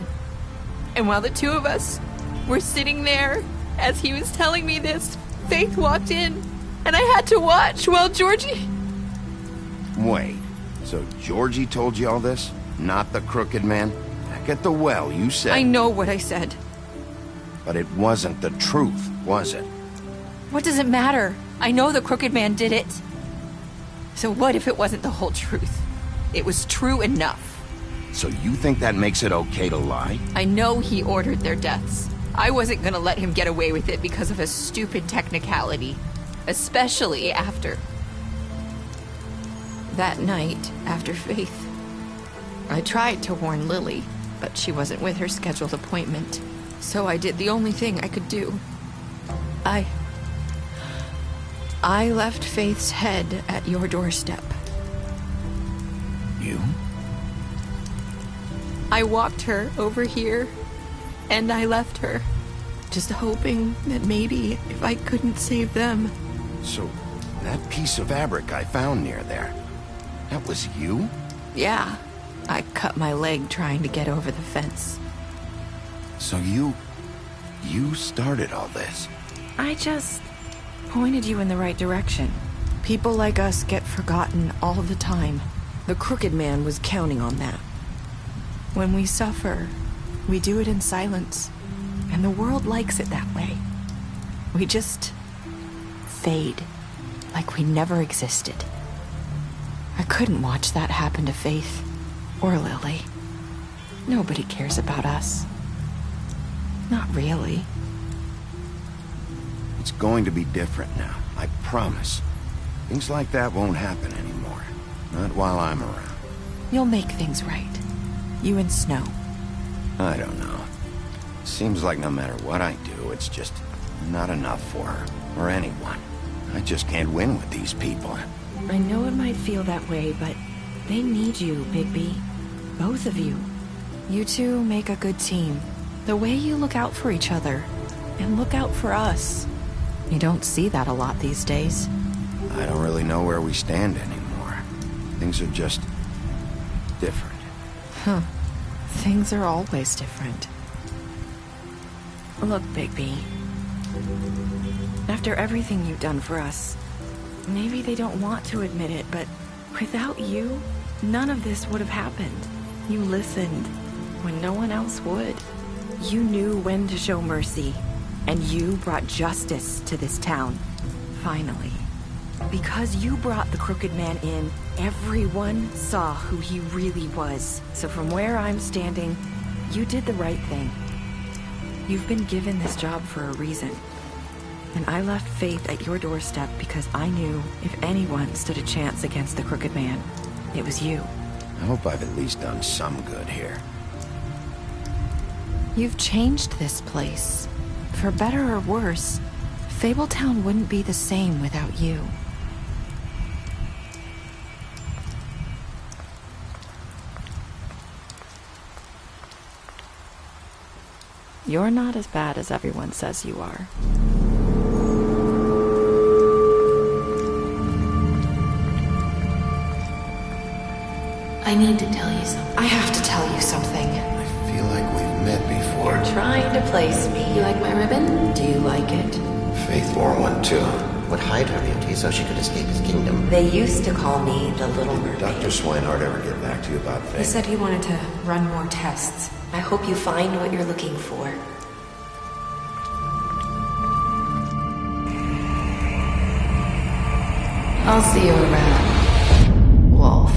[SPEAKER 14] And while the two of us were sitting there, as he was telling me this, Faith walked in, and I had to watch while Georgie...
[SPEAKER 3] Wait, so Georgie told you all this? Not the Crooked Man? Back at the well, you said...
[SPEAKER 14] I know what I said.
[SPEAKER 3] But it wasn't the truth, was it?
[SPEAKER 14] What does it matter? I know the Crooked Man did it. So what if it wasn't the whole truth? It was true enough.
[SPEAKER 3] So you think that makes it okay to lie?
[SPEAKER 14] I know he ordered their deaths. I wasn't gonna let him get away with it because of a stupid technicality. Especially after... that night, after Faith. I tried to warn Lily, but she wasn't with her scheduled appointment. So I did the only thing I could do. I left Faith's head at your doorstep.
[SPEAKER 3] You?
[SPEAKER 14] I walked her over here, and I left her, just hoping that maybe if I couldn't save them.
[SPEAKER 3] So, that piece of fabric I found near there, that was you?
[SPEAKER 14] Yeah, I cut my leg trying to get over the fence.
[SPEAKER 3] So you started all this?
[SPEAKER 14] I just pointed you in the right direction. People like us get forgotten all the time. The Crooked Man was counting on that. When we suffer, we do it in silence, and the world likes it that way. We just fade, like we never existed. I couldn't watch that happen to Faith, or Lily. Nobody cares about us. Not really.
[SPEAKER 3] It's going to be different now, I promise. Things like that won't happen anymore. Not while I'm around.
[SPEAKER 14] You'll make things right. You and Snow.
[SPEAKER 3] I don't know. Seems like no matter what I do, it's just not enough for her, or anyone. I just can't win with these people.
[SPEAKER 14] I know it might feel that way, but they need you, Bigby. Both of you. You two make a good team. The way you look out for each other, and look out for us. You don't see that a lot these days.
[SPEAKER 3] I don't really know where we stand anymore. Things are just different.
[SPEAKER 14] Huh. Things are always different. Look, Bigby. After everything you've done for us, maybe they don't want to admit it, but without you, none of this would have happened. You listened when no one else would. You knew when to show mercy, and you brought justice to this town. Finally. Because you brought the Crooked Man in, everyone saw who he really was. So from where I'm standing, you did the right thing. You've been given this job for a reason. And I left Faith at your doorstep because I knew if anyone stood a chance against the Crooked Man, it was you.
[SPEAKER 3] I hope I've at least done some good here.
[SPEAKER 14] You've changed this place. For better or worse, Fabletown wouldn't be the same without you. You're not as bad as everyone says you are.
[SPEAKER 16] I need to tell you something.
[SPEAKER 14] I have to tell you something.
[SPEAKER 3] I feel like we've met before.
[SPEAKER 16] You're trying to place me. You like my ribbon? Do you like it?
[SPEAKER 3] Faith wore one too.
[SPEAKER 17] Would hide her beauty so she could escape his kingdom.
[SPEAKER 16] They used to call me the Little Mermaid.
[SPEAKER 3] Dr. Swinehart ever get back to you about Faith?
[SPEAKER 16] He said he wanted to run more tests. I hope you find what you're looking for. I'll see you around, Wolf.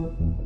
[SPEAKER 18] you.